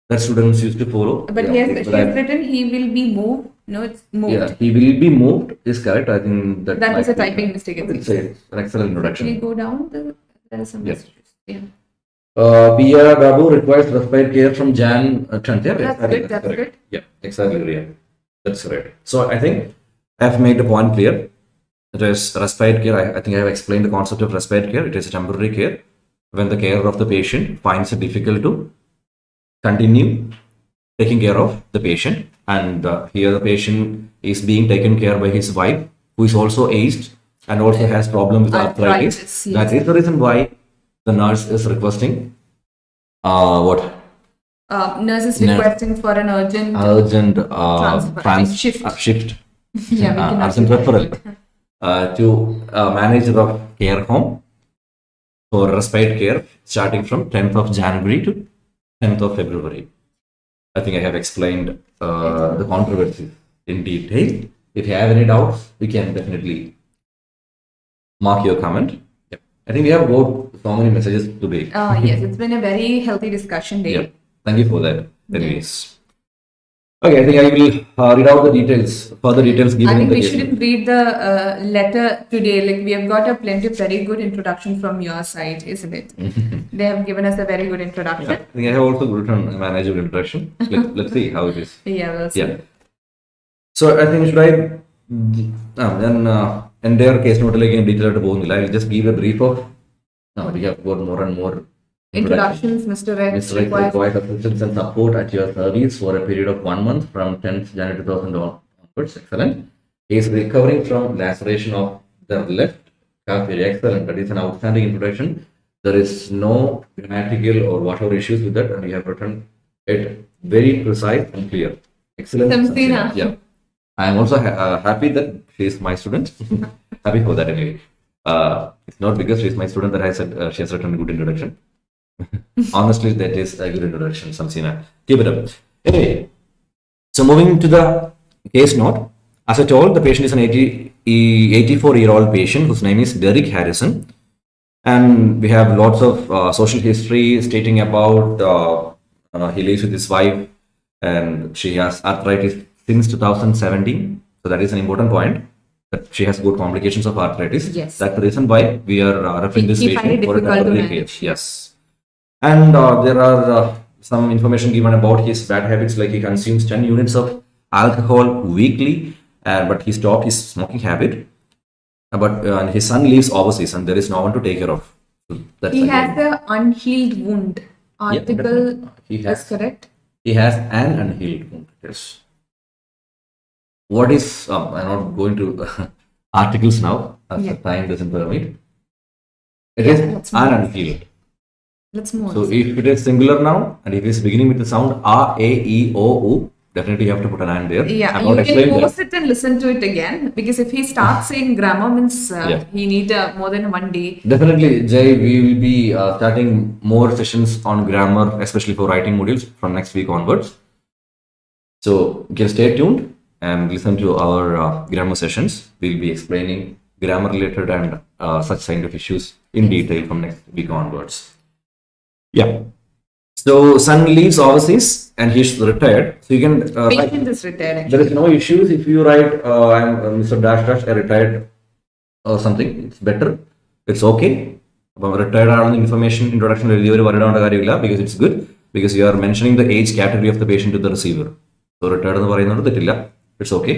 that students used to follow. But he has written he will be moved. No, it's moved. Yeah, he will be moved is correct. I think that was a typing mistake. It's an excellent introduction. Can we go down? There are some messages. Yeah. Pia Babu requires respite care from Jan 10th. Yeah, That's good. Yeah, exactly. Yeah. That's correct. So I think I have made the point clear. It is respite care. I think I have explained the concept of respite care. It is a temporary care when the carer of the patient finds it difficult to continue taking care of the patient, and here the patient is being taken care by his wife, who is also aged and also has problem with arthritis. Yes. That is the reason why the nurse is requesting Nurse is requesting for an urgent shift. Yeah, we can urgent referral to manager of care home for respite care starting from 10th of January to 10th of February. I think I have explained the controversies in detail. If you have any doubts, we can definitely mark your comment. Yep. I think we have got so many messages today. Yes, it's been a very healthy discussion day. Yep. Thank you for that. Anyways. Okay, I think I will read out the details, further details given I think in the we case shouldn't read the letter today. Like, we have got a plenty of very good introduction from your side, isn't it? They have given us a very good introduction. Yeah, I think I have also written a manageable introduction. Let's see how it is. Yeah, we'll see. Yeah. So I think should I then entire case note again detailed I'll just give a brief of. We have got more and more introductions. Mr. X requires assistance and support at your service for a period of 1 month from 10th January 2000 onwards. Excellent. He is recovering from laceration of the left calf. Very excellent. That is an outstanding introduction. There is no grammatical or whatever issues with that, and we have written it very precise and clear. Excellent. Samsina. Yeah. I am also happy that she is my student. Happy for that anyway. It's not because she is my student that I said she has written a good introduction. Honestly, that is a good introduction, Samsina. Keep it up. Anyway, So moving to the case note, as I told, the patient is an 84-year-old patient whose name is Derek Harrison. And we have lots of social history stating about he lives with his wife and she has arthritis since 2017. So that is an important point, that she has good complications of arthritis. Yes. That's the reason why we are referring this He find patient it for a difficult to temporary manage. case. Yes. And there are some information given about his bad habits, like he consumes 10 units of alcohol weekly, but he stopped his smoking habit. But and his son lives overseas and there is no one to take care of. So that's He again- has an unhealed wound. Article definitely. He is has correct. He has an unhealed wound. Yes. What is I'm not going to articles now as the time doesn't permit. It is let's an move. unhealed. Let's move So on. if it is singular now and if it is beginning with the sound A, A, E, O, U, definitely you have to put an and there. Yeah, I'm you not can explaining that. pause it and listen to it again, because if he starts saying grammar means Yeah. he need more than one day. Definitely, Jay, we will be starting more sessions on grammar, especially for writing modules from next week onwards. So you can stay tuned and listen to our grammar sessions. We'll be explaining grammar related and such kind of issues in detail from next week onwards. Yeah. So son leaves overseas and he's retired. So you can write, Patient is retired there actually. is no issues if you write I'm Mr. Dash Dash, I retired or something. It's better. It's okay. Retired information introduction because it's good, because you are mentioning the age category of the patient to the receiver. So retired, it's okay.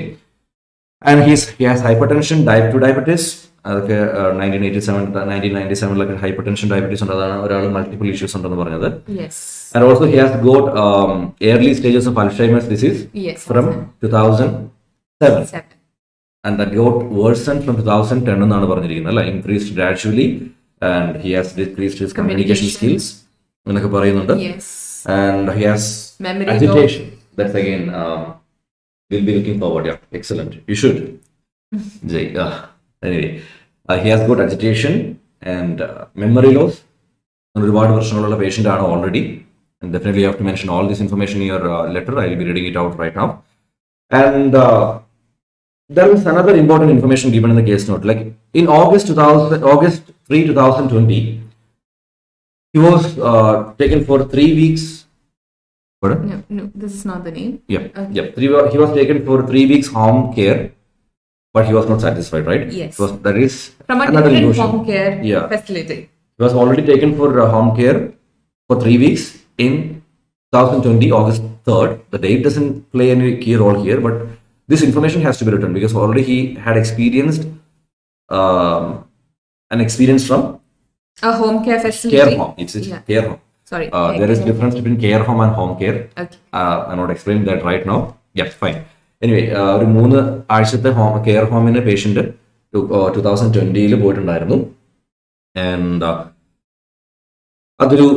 And he has hypertension, type 2 diabetes. 1987 like hypertension, diabetes, and multiple issues. Yes. And also he has got early stages of Alzheimer's disease Yes. from 2007. 7. And that got worsened from 2010 എന്നാണ് പറഞ്ഞിരിക്കുന്നത് അല്ലേ, increased gradually and he has decreased his communication skills എന്നൊക്കെ പറയുന്നുണ്ട്. Yes. And he has Memory agitation. That's again we'll be looking forward. Yeah, excellent, you should. Jay, anyway, he has got agitation and memory loss. ഒരുപാട് പ്രശ്നങ്ങളുള്ള patient ആണ് already. And definitely you have to mention all this information in your letter. I will be reading it out right now. And there is another important information given in the case note. Like in August 3, 2020, he was taken for 3 weeks. Pardon? No, this is not the name. Yep. Okay. Yep. He was taken for 3 weeks home care, but he was not satisfied, right? Yes. That is From a another different notion. home care Yeah. facility. He was already taken for home care for 3 weeks in 2020, August 3rd. The date doesn't play any key role here, but this information has to be written because already he had experienced an experience from A home care facility. care home. It's Yeah. care home. Sorry. There is difference between care home and home care. Okay. I'm not explaining that right now. Yeah, fine. Anyway, ഒരു 3 ആഴ്ചത്തെ care ഹോമിന് patient 2020 പോയിട്ടുണ്ടായിരുന്നു. And അതൊരു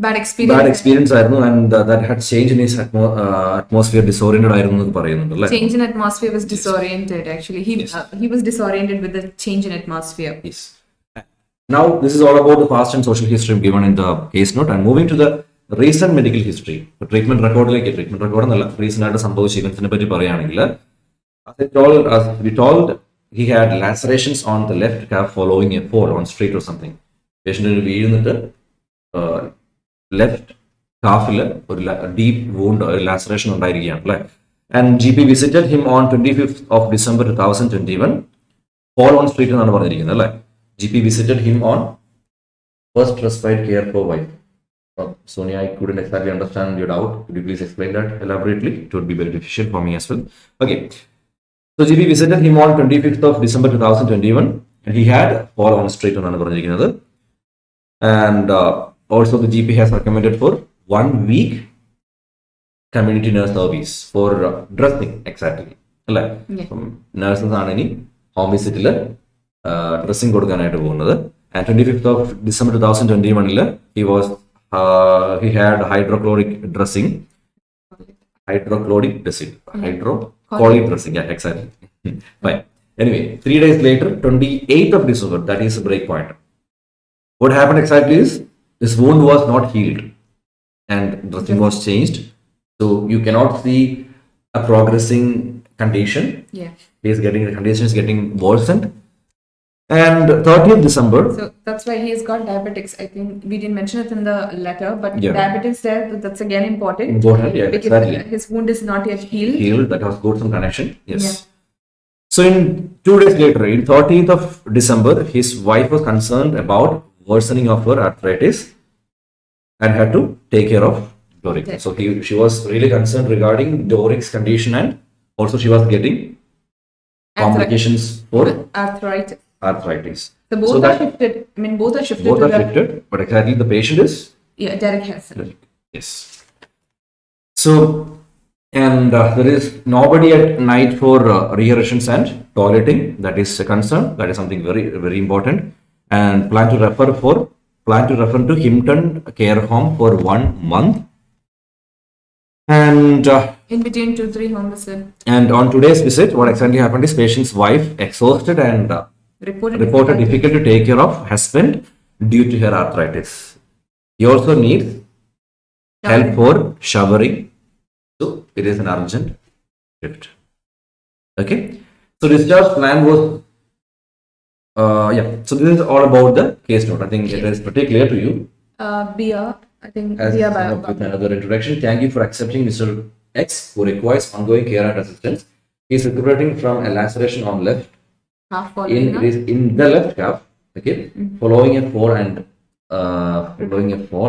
Bad experience. Bad experience ആയിരുന്നു. And that had changed in his atmosphere, disoriented ആയിരുന്നു എന്ന് പറയുന്നുണ്ട് അല്ലേ? Change in atmosphere was disoriented actually. He was disoriented with the change in atmosphere. Yes. Now this is all about the past and social history given in the case note, and moving to the recent medical history. Treatment റെക്കോർഡിലേക്ക്, treatment record എന്നല്ല, recent ആയിട്ട് സംഭവിച്ച ഇവന്റ്സിനെ പറ്റി പറയുകയാണെങ്കിൽ, as we told, he had lacerations on the left calf following a fall on street or something. Patient വീഴുന്നിട്ട് left കാഫിൽ ഒരു deep wound, ഒരു ലാസറേഷൻ ഉണ്ടായിരിക്കുകയാണ് അല്ലേ. And GP visited him on 25th of December 2021. fall on street എന്നാണ് പറഞ്ഞിരിക്കുന്നത് അല്ലേ. GP visited him on first respite care for wife. Sonia, I couldn't exactly understand your doubt. Could you please explain that elaborately? It would be beneficial for me as well. Okay. So GP visited him on 25th of December 2021 and he had fall on street എന്നാണ് പറഞ്ഞിരിക്കുന്നത്. And also the GP has recommended for 1 week community nurse service for dressing exactly. അല്ലേ. Nurses ആണ് ഇനി home വിസിറ്റിൽ dressing കൊടുക്കാനായിട്ട് പോകുന്നത്. And 25th of December 2021 he had hydrochloric dressing. Hydrochloric dressing. Yeah, exactly. Fine. Anyway, 3 days later, 28th of December, that is a break point. What happened exactly is this wound was not healed and dressing was changed. So you cannot see a progressing condition. Yeah. The condition is getting worsened. And 30th December. So that's why he's got diabetics. I think we didn't mention it in the letter, but Yeah. diabetics there, that's again important. Important, yeah, because exactly. his wound is not yet healed. Healed, that has got some connection. Yes. Yeah. So in 2 days later, in 13th of December, his wife was concerned about worsening of her arthritis and had to take care of Doric. Okay. So she was really concerned regarding Doric's condition, and also she was getting complications for Arthritis. arthritis. So both are shifted. I mean, both are shifted. Both are shifted, but exactly the patient is? Yeah, Derek Hassan. Yes. So, and there is nobody at night for rearrangements and toileting. That is a concern. That is something very, very important. And plan to refer to Himpton Care Home for 1 month. And in between 2-3 home visit. And on today's visit, what exactly happened is patient's wife exhausted and reported difficult to take care of husband due to her arthritis. He also needs help for showering. So it is an urgent shift. Okay. So discharge plan was So this is all about the case note. I think it is pretty clear to you. Bia, I think As Bia with another introduction, thank you for accepting Mr. X, who requires ongoing care and assistance. He is recuperating from a laceration on left. Half In the left calf. Okay. Following a fall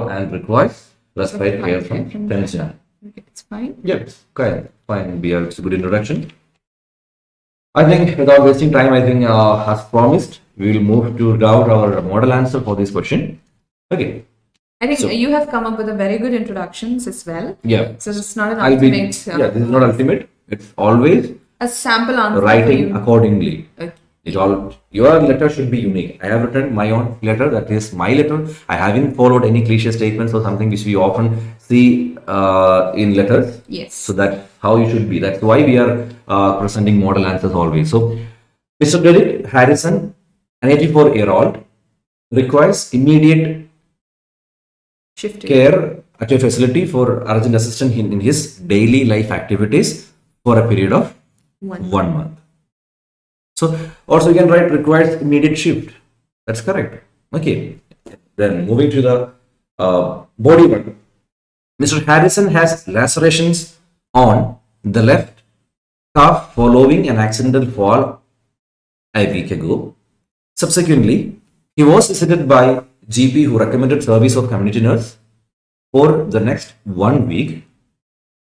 and requires respite care from tension. Okay, it's fine. Yeah, it's fine. Bia, it's a good introduction. I think without wasting time, as promised, we will move to doubt our model answer for this question. Okay. I think you have come up with a very good introductions as well. Yeah. So it's not an ultimate. This is not ultimate. It's always a sample answer. Writing accordingly. Okay. Your letter should be unique. I have written my own letter. That is my letter. I haven't followed any cliche statements or something which we often see in letters. Yes. So that's how you should be. That's why we are presenting model answers always. So, Mr. Derek Harrison, an 84-year-old, requires immediate care at a facility for urgent assistance in his daily life activities for a period of 1 month. So also you can write requires immediate shift. That's correct. Okay. Then moving to the body part. Mr. Harrison has lacerations on the left calf following an accidental fall a week ago. Subsequently, he was visited by GP who recommended service of community nurse for the next 1 week.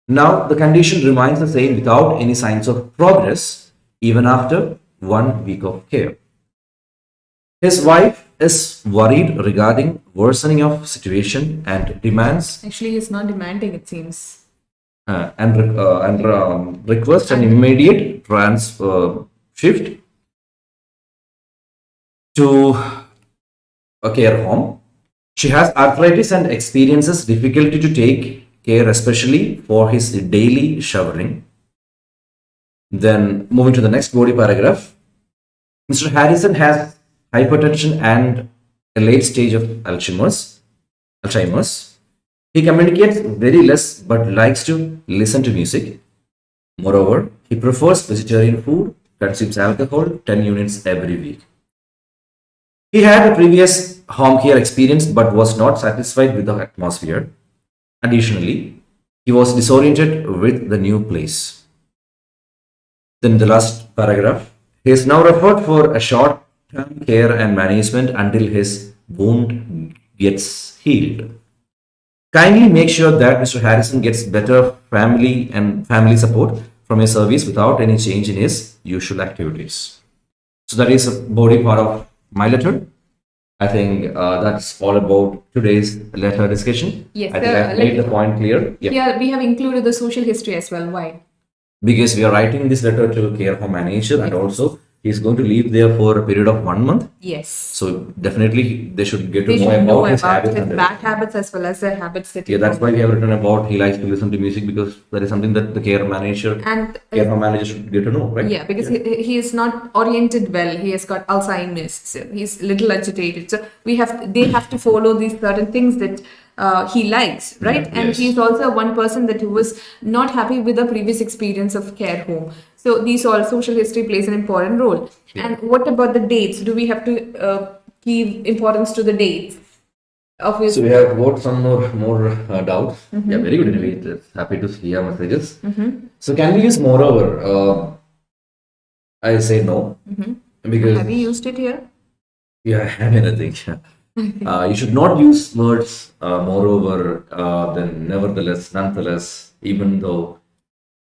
Now the condition remains the same without any signs of progress even after 1 week of care. His wife is worried regarding worsening of situation and demands. Actually, he's not demanding, it seems. Request an immediate shift to a care home. She has arthritis and experiences difficulty to take care, especially for his daily showering. Then moving to the next body paragraph. Mr. Harrison has hypertension and a late stage of Alzheimer's. He communicates very less but likes to listen to music. Moreover, he prefers vegetarian food, consumes alcohol 10 units every week. He had a previous home care experience but was not satisfied with the atmosphere. Additionally, he was disoriented with the new place. Then the last paragraph. He is now referred for a short-term care and management until his wound gets healed. Kindly make sure that Mr. Harrison gets better family support from a service without any change in his usual activities. So that is a body part of my letter. I think that's all about today's letter discussion. Yes, I think I've made the point clear. Yeah, we have included the social history as well. Why? Because we are writing this letter to care home manager, and also he's going to live there for a period of 1 month. Yes. So definitely they should get to know about his habits and bad habits as well as the habits that that's why we have written about he likes to listen to music, because that is something that the care manager and care home manager should get to know, right? Yeah, because he is not oriented well. He has got Alzheimer's, so he's a little agitated. So they have to follow these certain things that he likes, right? Yeah, And yes. he's also one person that who was not happy with the previous experience of care home. So these all social history plays an important role. Yeah. And what about the dates? Do we have to give importance to the dates? So Obviously. we have got some more doubts. Yeah, very good. Anyway, it's happy to see your messages. So can we use moreover? I say no because Have you used it here? yeah, I mean I think you should not use words moreover than nevertheless, nonetheless, even though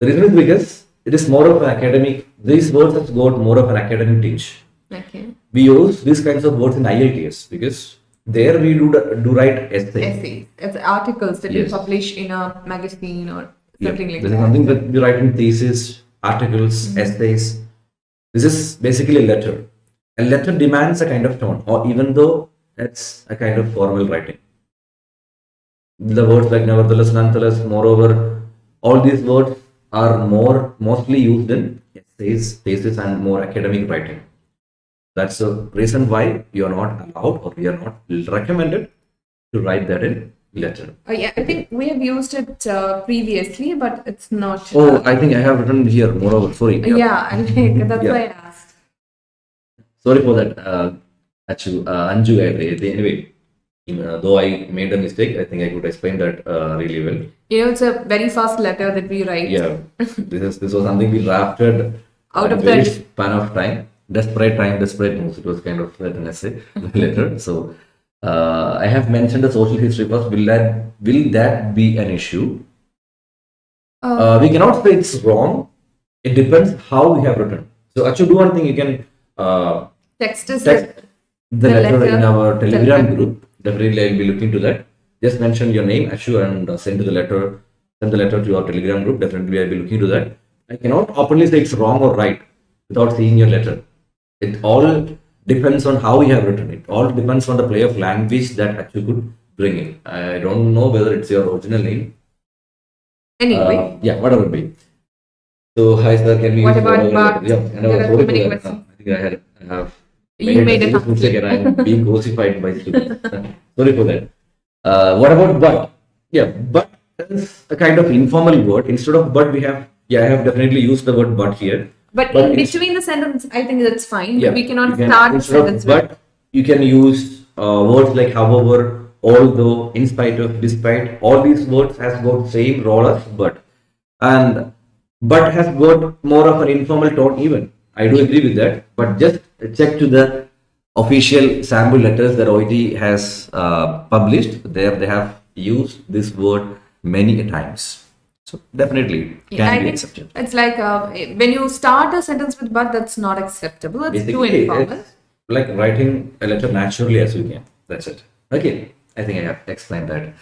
the reason is because it is more of an academic. These words have got more of an academic tinge. Okay. We use these kinds of words in IELTS because there we do write essay. Essays. It's articles that Yes. you publish in a magazine or Yeah, something like this is that. something that we write in thesis, articles, essays. This is basically a letter. A letter demands a kind of tone, or even though it's a kind of formal writing. The words like nevertheless, nonetheless, moreover, all these words are mostly used in essays, thesis, and more academic writing. That's the reason why you are not allowed or we are not recommended to write that in letter. Yeah, I think we have used it previously, but it's not. Oh, I think I have written here moreover. Sorry. Yeah, I think that's Yeah. why I asked. Sorry for that, Anju. Anyway, though I made a mistake, I think I could explain that really well. You know, it's a very fast letter that we write. Yeah, this was something we drafted Out in of a very that. span of time. Desperate time, desperate moves. It was kind of like an essay letter. So I have mentioned the social history first. Will that be an issue? We cannot say it's wrong. It depends how we have written. So actually, do one thing. You can Text us text the letter in our Telegram Telegram. group. Definitely, I'll be looking to that. Just mention your name, Ashu, and send the letter to our Telegram group. Definitely, I'll be looking to that. I cannot openly say it's wrong or right without seeing your letter. It all depends on how you have written it. All depends on the play of language that Ashu could bring in. I don't know whether it's your original name. Anyway, Yeah, whatever it be. So, hi sir, can we What use about our but? letter? Yeah, and I There was are so sorry many for that. questions. I think I have You made a serious mistake and I'm being crucified by students. Sorry for that. What about but? Yeah, but is a kind of informal word. Instead of but, we have, I have definitely used the word but here. but But in it's- between the sentence, I think that's fine. Yeah, We cannot you can- start the instead of sentence with. but, you can use words like however, although, in spite of, despite. All these words has got same role as but, and but has got more of an informal tone even. I do agree with that, but just check to the official sample letters that OIT has published. There they have used this word many a times. So definitely I can be think accepted. it's like when you start a sentence with but, that's not acceptable. It's too Basically, informal. it's like writing a letter naturally as you can. That's it. Okay, I think I have explained that.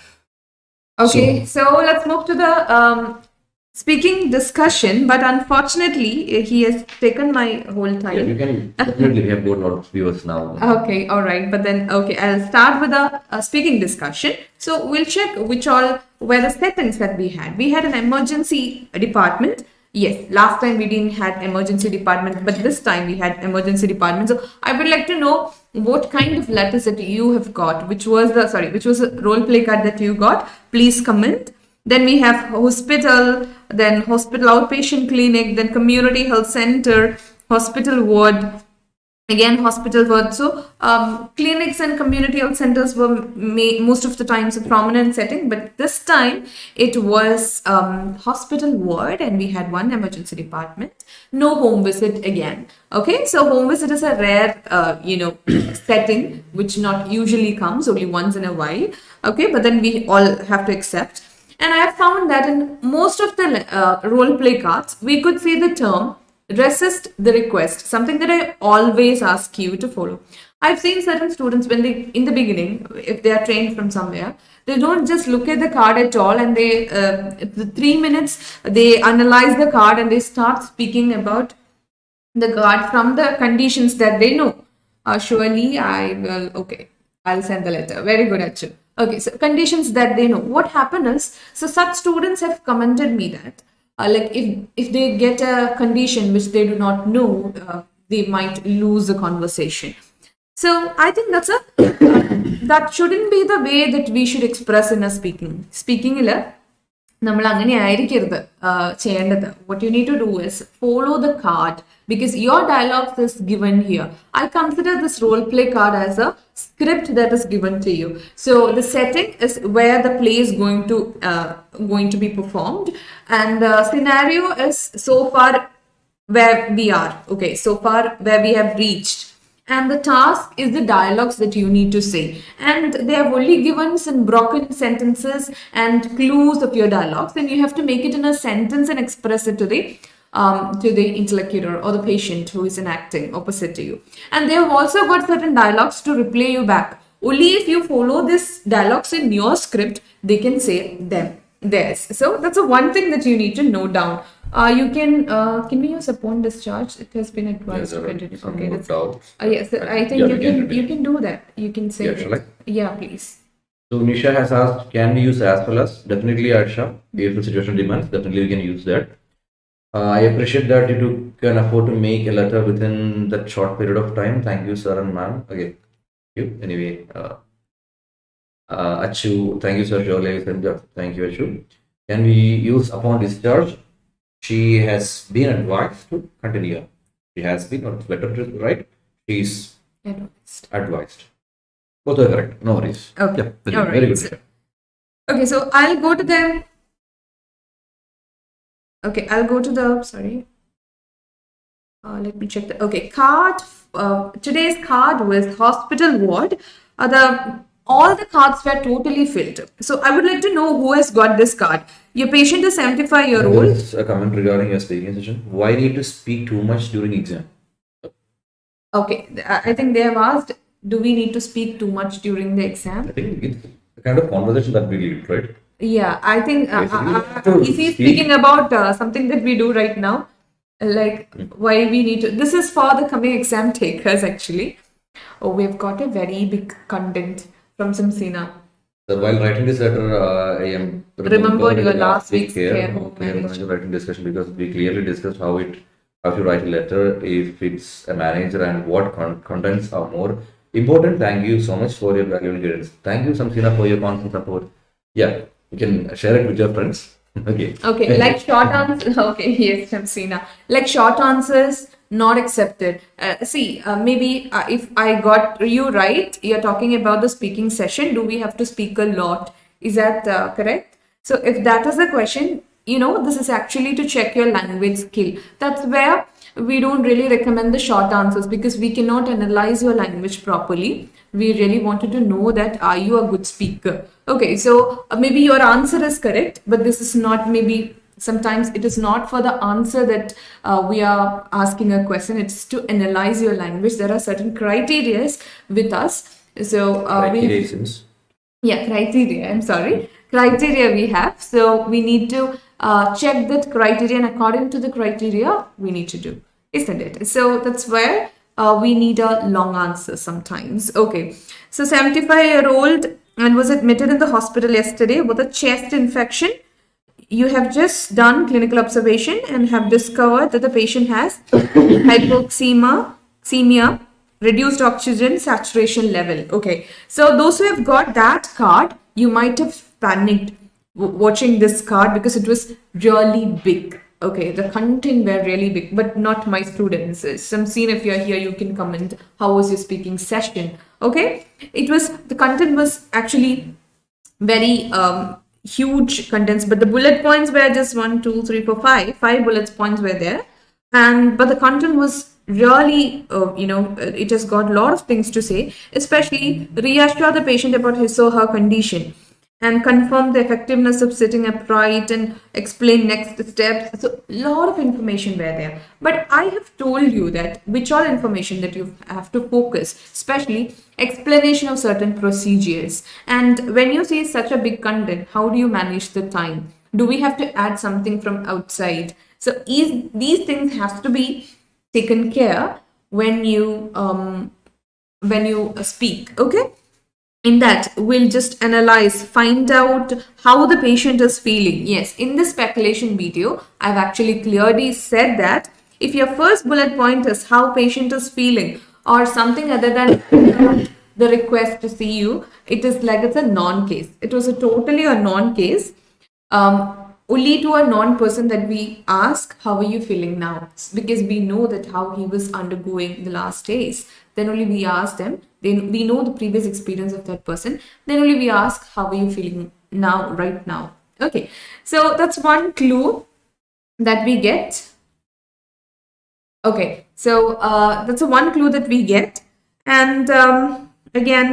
Okay, so let's move to the speaking discussion. But unfortunately, he has taken my whole Yeah, time. you can definitely. We have got a lot of viewers now. Okay, all right. But then, okay, I'll start with a speaking discussion. So we'll check which all were the settings that we had. We had an emergency department. Yes, last time we didn't had emergency department, but this time we had emergency department. So I would like to know what kind of letters that you have got. Which was a role play card that you got. Please comment. Then we have hospital, then hospital outpatient clinic, then community health center, hospital ward, again hospital ward. So clinics and community health centers were most of the times a prominent setting, but this time it was hospital ward, and we had one emergency department. No home visit again. Okay, so home visit is a rare setting which not usually comes, only once in a while. Okay, but then we all have to accept. And I have found that in most of the role play cards, we could see the term resist the request, something that I always ask you to follow. I've seen certain students when they, in the beginning, if they are trained from somewhere, they don't just look at the card at all, and they, the 3 minutes, they analyze the card and they start speaking about the card from the conditions that they know. Surely I will, okay, I'll send the letter. Very good, Achu. Okay, so conditions that they know. What happened is, so such students have commented me that like if they get a condition which they do not know, they might lose the conversation. So I think that's a that shouldn't be the way that we should express in a speaking. Speakingil നമ്മൾ അങ്ങനെ ആയിരിക്കരുത് ചെയ്യേണ്ടത്. What you need to do is follow the card because your dialogues is given here. I consider this role play card as a script that is given to you. So the setting is where the play is going to be performed, and the scenario is so far where we are. Okay, so far where we have reached. And the task is the dialogues that you need to say. And they have only given some broken sentences and clues of your dialogues, and you have to make it in a sentence and express it to the interlocutor or the patient who is enacting opposite to you. And they have also got certain dialogues to replay you back. Only if you follow these dialogues in your script, they can say them. Theirs. So that's one thing that you need to note down. You can we use upon discharge? It has been advised to continue. Okay, that's yes. I think you can do that. You can say shall I? Yeah, please. So Nisha has asked, can we use as well as? Definitely, Arsha. If the situation demands, definitely we can use that. I appreciate that you can afford to make a letter within that short period of time. Thank you, sir and ma'am. Okay, thank you. Anyway, Achu, thank you, sir. Thank you, Achu. Can we use upon discharge? She has been advised to continue. She has been, or better to write, she's advised. Both are correct. No worries. Okay. Yeah, all right. very good. Okay, so I'll go to them. Okay, I'll go to the, sorry. Let me check the, okay, card. Today's card was hospital ward. All the cards were totally filled. So I would like to know who has got this card. Your patient is 75-year-old. There is a comment regarding your speaking session. Why need to speak too much during exam? Okay, I think they have asked, do we need to speak too much during the exam? I think it's the kind of conversation that we lead, right? Yeah, I think is he speaking about something that we do right now? Like why we need to, this is for the coming exam takers actually. Oh, we've got a very big content from Samsina. So while writing this letter, I am remembered your last week's care home manager writing discussion, because we clearly discussed how to write a letter, if it's a manager, and what contents are more important. Thank you so much for your valuable guidance. Thank you, Samsina, for your constant support. Yeah, you can share it with your friends. Okay, like short answers. Okay, yes, Samsina, like short answers not accepted. Maybe if I got you right, you're talking about the speaking session. Do we have to speak a lot? Is that correct? So if that is the question, this is actually to check your language skill. That's where we don't really recommend the short answers, because we cannot analyze your language properly. We really wanted to know that, are you a good speaker? Okay, so maybe your answer is correct, but this is not, maybe sometimes it is not for the answer that we are asking a question. It's to analyze your language. There are certain criteria with us. So criteria. I'm sorry. Criteria we have. So we need to check that criteria, and according to the criteria, we need to do, isn't it? So that's where we need a long answer sometimes. Okay. So 75-year-old and was admitted in the hospital yesterday with a chest infection. You have just done clinical observation and have discovered that the patient has hypoxemia, reduced oxygen saturation level. Okay, so those who have got that card, you might have panicked watching this card because it was really big. Okay, the content were really big, but not my students. Samseen, if you're here, you can comment. How was your speaking session? Okay, the content was actually very huge contents, but the bullet points were just 1, 2, 3, 4, 5 bullet points were there, but the content was really it has got a lot of things to say, especially reassure the patient about his or her condition and confirm the effectiveness of sitting upright and explain next steps. So a lot of information were there, but I have told you that which all information that you have to focus, especially explanation of certain procedures. And when you see such a big content, how do you manage the time? Do we have to add something from outside? So these things have to be taken care when you speak. Okay, in that we'll just analyze, find out how the patient is feeling. Yes, in this speculation video I've actually clearly said that if your first bullet point is how patient is feeling, or something other than the request to see you, it is like it's a non-case. It was a totally a non-case. Only to a non-person that we ask, how are you feeling now? Because we know that how he was undergoing the last days. Then only we ask them. Then we know the previous experience of that person. Then only we ask, how are you feeling now, right now? Okay, so that's one clue that we get. Okay, so that's a one clue that we get. And again,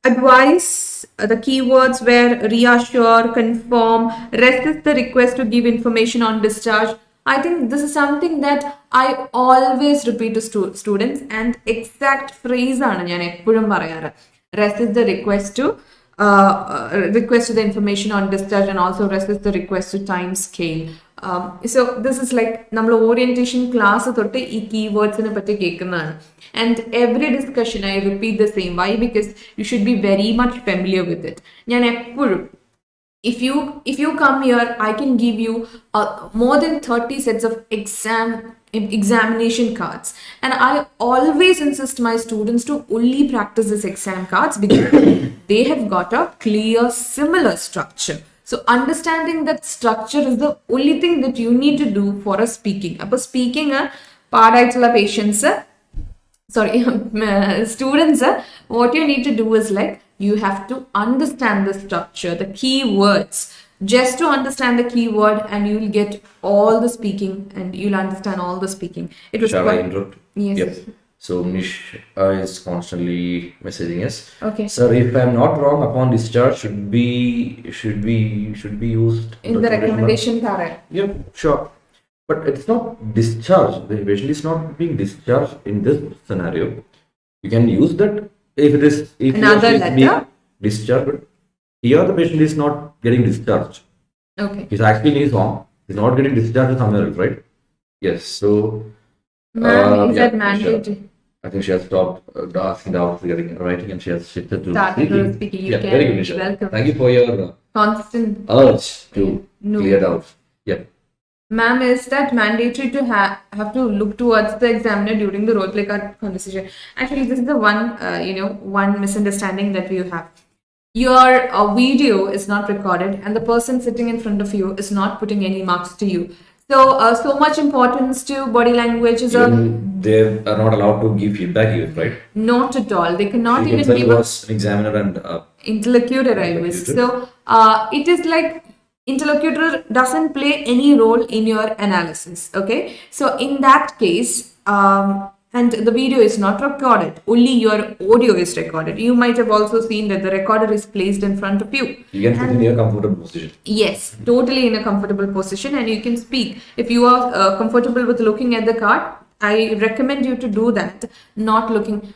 advice, the keywords were reassure, confirm, resist the request to give information on discharge. I think this is something that I always repeat to students, and exact phrase ആണ് ഞാൻ എപ്പോഴും പറയാറ്. Resist the request to request the information on discharge, and also resist the request to time scale. So this is like നമ്മൾ orientation class തൊട്ട് ഈ keywordsനെ പറ്റി കേൾക്കുന്നതാണ്. And every discussion I repeat the same. Why? Because you should be very much familiar with it. ഞാൻ എപ്പോഴും if you come here, I can give you more than 30 sets of examination cards, and I always insist my students to only practice this exam cards because they have got a clear similar structure. So understanding that structure is the only thing that you need to do for a speaking. Appo speaking paadaayittulla patients students, what you need to do is like you have to understand the structure, the keywords. Just to understand the keyword, and you will get all the speaking, and you'll understand all the speaking. It was Shall I interrupt? Yes. Yep. So Nish is constantly messaging us. Okay. Sir, if I'm not wrong, upon discharge should be used In the recommendation card. Yep, sure. But it's not discharged. The patient is not being discharged in this scenario. You can use that if it is Another letter? Discharged. But here the patient is not getting discharged. Okay. He's actually in his home. He's not getting discharged somewhere else, right? Yes. So. Ma'am, is yeah, that mandatory? sure. I think she has stopped asking doubts regarding writing, and she has shifted to Started to speaking. You Yeah, can very good, Nisha. welcome. Thank you for your Constant. urge to No. clear doubts. Yeah. Ma'am, is that mandatory to have to look towards the examiner during the role play card conversation? Actually, this is the one one misunderstanding that we have. Your video is not recorded, and the person sitting in front of you is not putting any marks to you. So much importance to body language is They are not allowed to give feedback even, right? not at all. They cannot She even himself give was an examiner and interlocutor, I was. So it is like interlocutor doesn't play any role in your analysis. Okay, so in that case, and the video is not recorded, only your audio is recorded. You might have also seen that the recorder is placed in front of you. You can sit in your comfortable position. Yes, totally in a comfortable position, and you can speak. If you are comfortable with looking at the card, I recommend you to do that, not looking.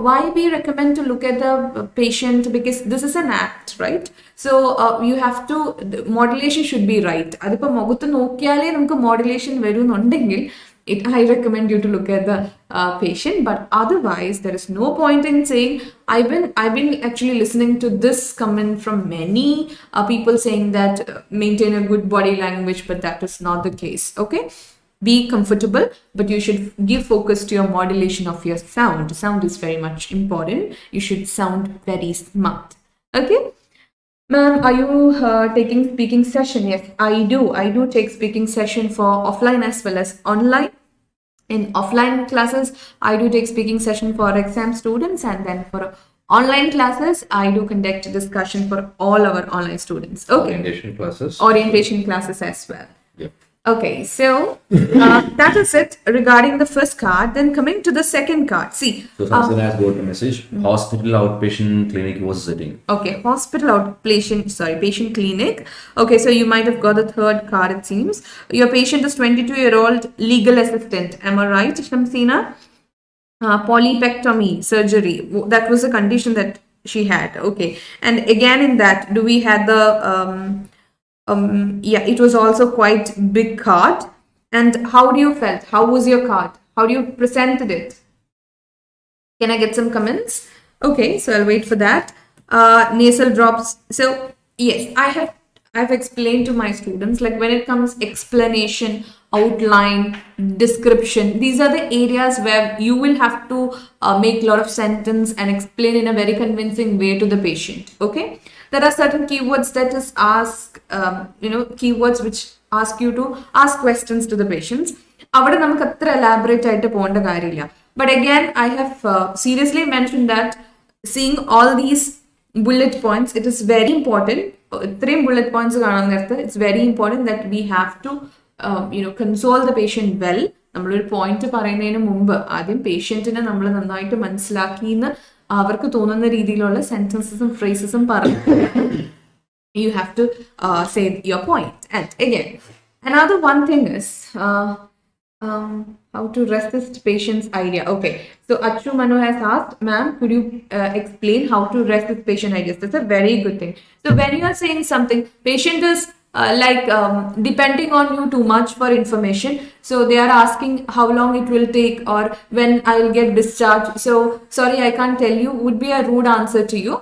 Why we recommend to look at the patient? Because this is an act, right? So you have to, the modulation should be right. Adippa moguthu nokkiyale namukku modulation varunundengil, I recommend you to look at the patient. But otherwise, there is no point in saying, I've been actually listening to this comment from many people saying that maintain a good body language, but that is not the case. Okay. Be comfortable, but you should give focus to your modulation of your sound. Sound is very much important. You should sound very smart. Okay. Ma'am, are you taking speaking session? Yes, I do. I do take speaking session for offline as well as online. In offline classes, I do take speaking session for exam students, and then for online classes, I do conduct discussion for all our online students. Okay. Orientation classes as well. Yep. Okay, so that is it regarding the first card. Then coming to the second card. See. So something has got a message. Hospital outpatient clinic was sitting. Okay, hospital patient clinic. Okay, so you might have got the third card, it seems. Your patient is 22-year-old legal assistant. Am I right, Shamsina? Polypectomy surgery. That was a condition that she had. Okay, and again in that, do we have the yeah, it was also quite big card. And how do you felt? How was your card? How do you presented it? Can I get some comments? Okay, so I'll wait for that. Nasal drops. So yes, I've explained to my students, like when it comes explanation, outline, description, these are the areas where you will have to make a lot of sentence and explain in a very convincing way to the patient. Okay, there are certain keywords that is ask, keywords which ask you to ask questions to the patients. അവിടെ നമുക്ക് അത്ര elaborate ആയിട്ട് പോകേണ്ട കാര്യമില്ല. But again, I have seriously mentioned that seeing all these bullet points, it is very important. ഇത്രയും bullet points കാണാൻ നേരത്ത് it's very important that we have to console the patient well. നമ്മളൊരു പോയിന്റ് പറയുന്നതിന് മുമ്പ് ആദ്യം പേഷ്യന്റിനെ നമ്മൾ നന്നായിട്ട് മനസ്സിലാക്കി എന്ന് അവർക്ക് തോന്നുന്ന രീതിയിലുള്ള സെന്റൻസസും ഫ്രേസസും പറഞ്ഞു you have to say your point. And again, another one thing is how to resist patient's idea. Okay, so Achu Manu has asked, ma'am, could you explain how to resist patient ideas? That's a very good thing. So when you are saying something, patient is depending on you too much for information. So they are asking how long it will take or when I will get discharged. So sorry, I can't tell you, would be a rude answer to you.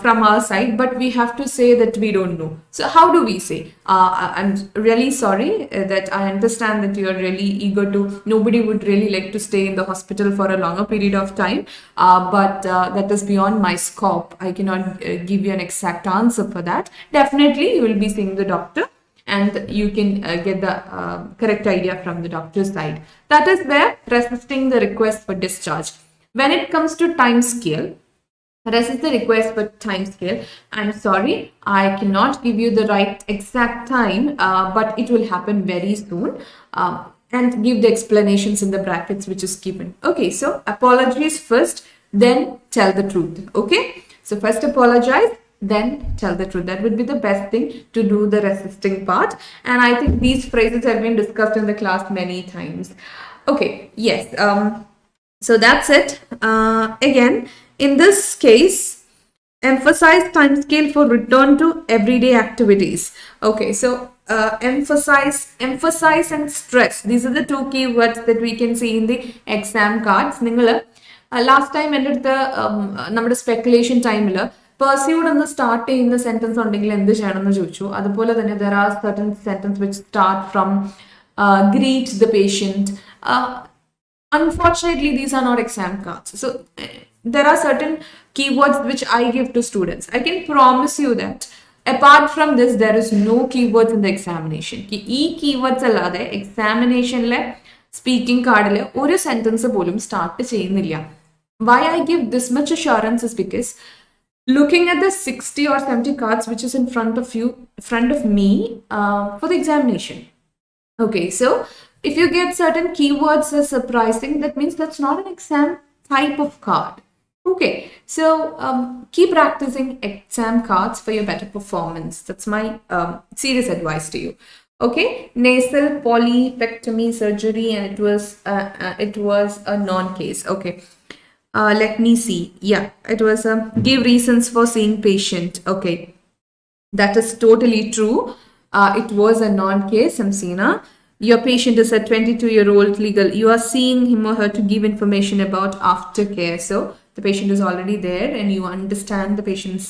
From our side, but we have to say that we don't know. So how do we say? I'm really sorry that I understand that you are really eager to, nobody would really like to stay in the hospital for a longer period of time, but that is beyond my scope. I cannot give you an exact answer for that. Definitely you will be seeing the doctor and you can get the correct idea from the doctor's side. That is where resisting the request for discharge. When it comes to time scale, resist the request for time scale. I'm sorry, I cannot give you the right exact time, but it will happen very soon. And give the explanations in the brackets which is given. Okay, so apologies first, then tell the truth. Okay, so first apologize, then tell the truth. That would be the best thing to do the resisting part. And I think these phrases have been discussed in the class many times. Okay, yes. So that's it. Again, in this case, emphasize time scale for return to everyday activities. Okay, so emphasize and stress. These are the two keywords that we can see in the exam cards. Last time ended the നമ്മുടെ speculation ടൈമിൽ pursued എന്ന് start ചെയ്യുന്ന sentence ഉണ്ടെങ്കിൽ എന്ത് ചെയ്യണമെന്ന് ചോദിച്ചു. അതുപോലെ തന്നെ there are certain sentences which start from greet the patient. Unfortunately, these are not exam cards. So there are certain keywords which I give to students. I can promise you that apart from this, there is no keywords in the examination. Ee keywords allade examination le speaking card le oru sentence polum start cheyyunnilla. Why I give this much assurance is because looking at the 60 or 70 cards which is in front of me for the examination. Okay, so if you get certain keywords as surprising, that means that's not an exam type of card. Okay, so keep practicing exam cards for your better performance. That's my serious advice to you. Okay, nasal polypectomy surgery, and it was a non-case. Okay, let me see. Yeah, it was give reasons for seeing patient. Okay, that is totally true. It was a non-case, Samsina. Your patient is a 22-year-old legal. You are seeing him or her to give information about aftercare. So the patient is already there and you understand the patient's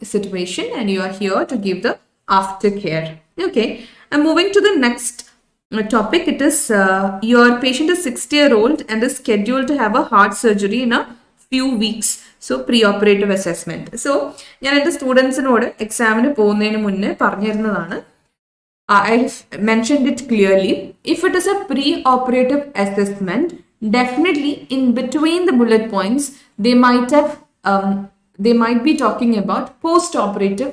situation and you are here to give the aftercare. Okay, I'm moving to the next topic. It is your patient is 60-year-old and is scheduled to have a heart surgery in a few weeks. So pre-operative assessment. So ഞാൻ എൻ്റെ സ്റ്റുഡൻസിനോട് എക്സാമിന് പോകുന്നതിന് മുന്നേ പറഞ്ഞിരുന്നതാണ്. I've mentioned it clearly. If it is a pre-operative assessment, definitely in between the bullet points, they might be talking about post-operative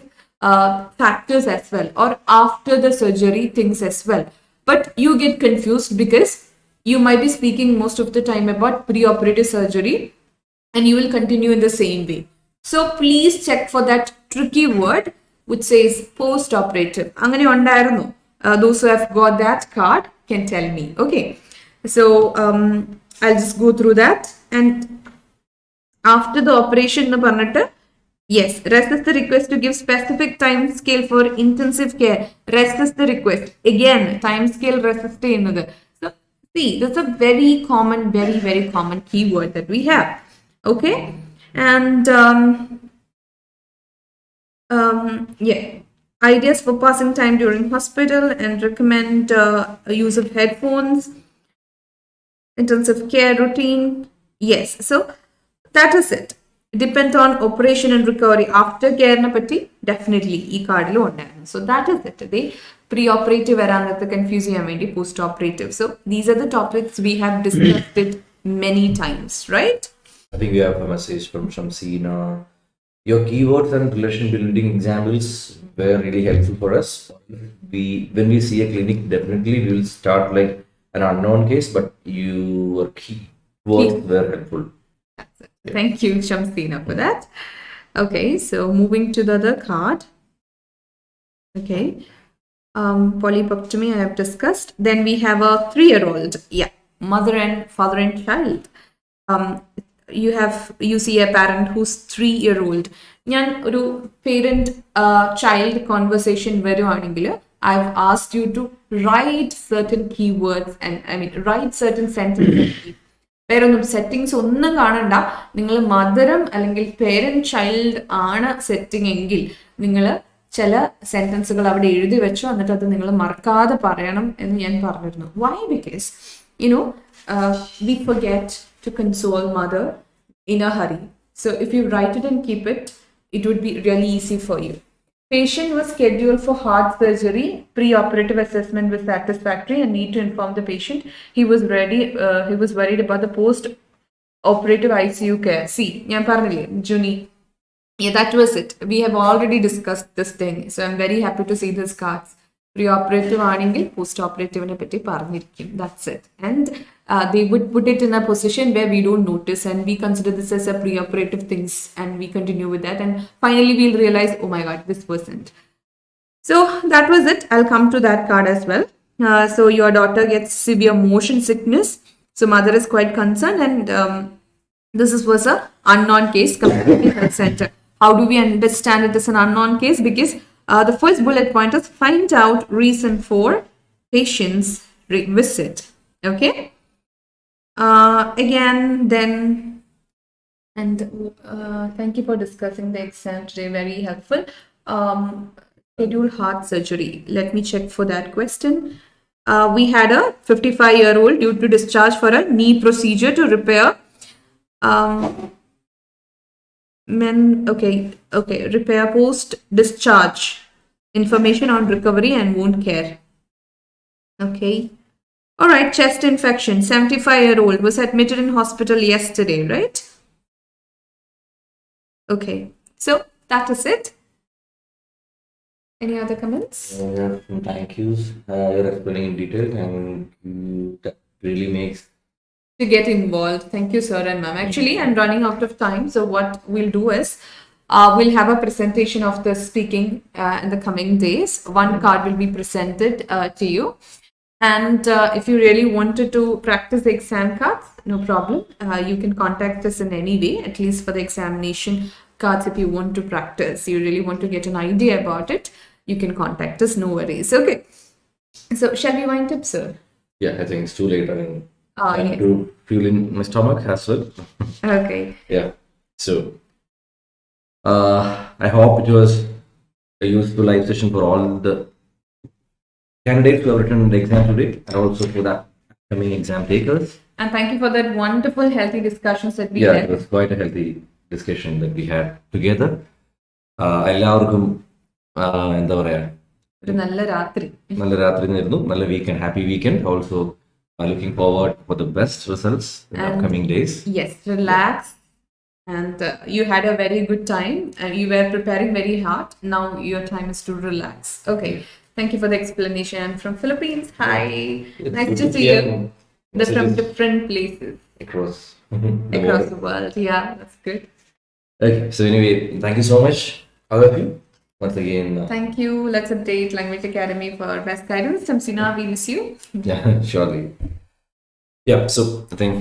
factors as well, or after the surgery things as well. But you get confused because you might be speaking most of the time about pre-operative surgery and you will continue in the same way. So please check for that tricky word which says post-operative. Angane undayirunno. Those who have got that card can tell me. Okay, so I'll just go through that. And after the operation nu parnittu, yes, resist the request to give specific time scale for intensive care. Resist the request. Again, time scale resist cheyyunnathu. So see, that's a very common keyword that we have. Okay, and yeah, ideas for passing time during hospital, and recommend use of headphones, intensive care routine. Yes, so that is it. Depend on operation and recovery after care na patti definitely ee card lo undairunnu. So that is it. They pre-operative varanathu confuse cheyan vendi post operative. So these are the topics we have discussed it many times, right? I think we have a message from Shamsina. Your keywords and relation building examples were really helpful for us. When we see a clinic, definitely we will start like an unknown case, but your keywords were helpful. That's it. Yeah. Thank you, Shamsina, for that. Okay, so moving to the other card. Okay, polypectomy I have discussed. Then we have a 3-year-old. Yeah, mother and father and child. You see a parent who's 3-year-old. ഞാൻ ഒരു parent child conversation വരുവാണെങ്കിൽ I've asked you to write certain keywords and write certain sentences. വേറൊന്നും settings ഒന്നും കാണണ്ട. നിങ്ങൾ മദറും അല്ലെങ്കിൽ parent child ആണ് setting എങ്കിൽ നിങ്ങൾ ചില സെന്റൻസുകൾ അവിടെ എഴുതി വെച്ചോ, എന്നിട്ട് അത് നിങ്ങൾ മറക്കാതെ പറയണം എന്ന് ഞാൻ പറഞ്ഞിരുന്നു. Why? Because we forget to console mother in a hurry. So if you write it and keep it, it would be really easy for you. Patient was scheduled for heart surgery. Pre-operative assessment was satisfactory and need to inform the patient. He was worried about the post-operative ICU care. See, ഞാൻ പറഞ്ഞില്ലേ Juni. Yeah, that was it. We have already discussed this thing. So I'm very happy to see these cards. Pre-operative ആണെങ്കിൽ post-operative പറ്റി പറഞ്ഞിരിക്കും. That's it. And they would put it in a position where we don't notice and we consider this as a pre-operative things and we continue with that. And finally we'll realize, oh my God, this wasn't. So that was it. I'll come to that card as well. So your daughter gets severe motion sickness. So mother is quite concerned, and this was a unknown case community health center. How do we understand it as an unknown case? Because the first bullet point is find out reason for patient's visit. Okay. Again, then, and thank you for discussing the exam today. Very helpful. Schedule heart surgery. Let me check for that question. We had a 55-year-old due to discharge for a knee procedure to repair. Repair post discharge. Information on recovery and wound care. Okay. All right, chest infection. 75-year-old was admitted in hospital yesterday, right? Okay, so that is it. Any other comments? Thank you. You're explaining in detail, and that really makes to get involved. Thank you, sir and ma'am. Actually, I'm running out of time, so what we'll do is we'll have a presentation of the speaking in the coming days. One card will be presented to you. And if you really wanted to practice the exam cards, no problem. You can contact us in any way, at least for the examination cards. If you want to practice, you really want to get an idea about it, you can contact us, no worries. Okay. So shall we wind up, sir? Yeah, I think it's too late. I mean, I have to feel in my stomach as well. Okay. Yeah. So I hope it was a useful live session for all the candidates who have written the exam today, and also for the upcoming exam takers. And thank you for that wonderful, healthy discussions that we had. Yeah, it was quite a healthy discussion that we had together. എല്ലാവർക്കും എന്താ പറയാ, ഒരു നല്ല രാത്രി നേരുന്നു. നല്ല weekend, happy weekend. Also looking forward for the best results in the upcoming days. Yes, relax. And you had a very good time and you were preparing very hard. Now your time is to relax. Okay. Thank you for the explanation. I'm from Philippines. Hi. Nice to see you. They're from different places. Across the world. Yeah, that's good. Okay. So anyway, thank you so much, all of you. Once again. Thank you. Let's update Language Academy for best guidance. Samsina, we miss you. Yeah, surely. Yeah, so I think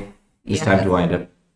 it's time to wind up.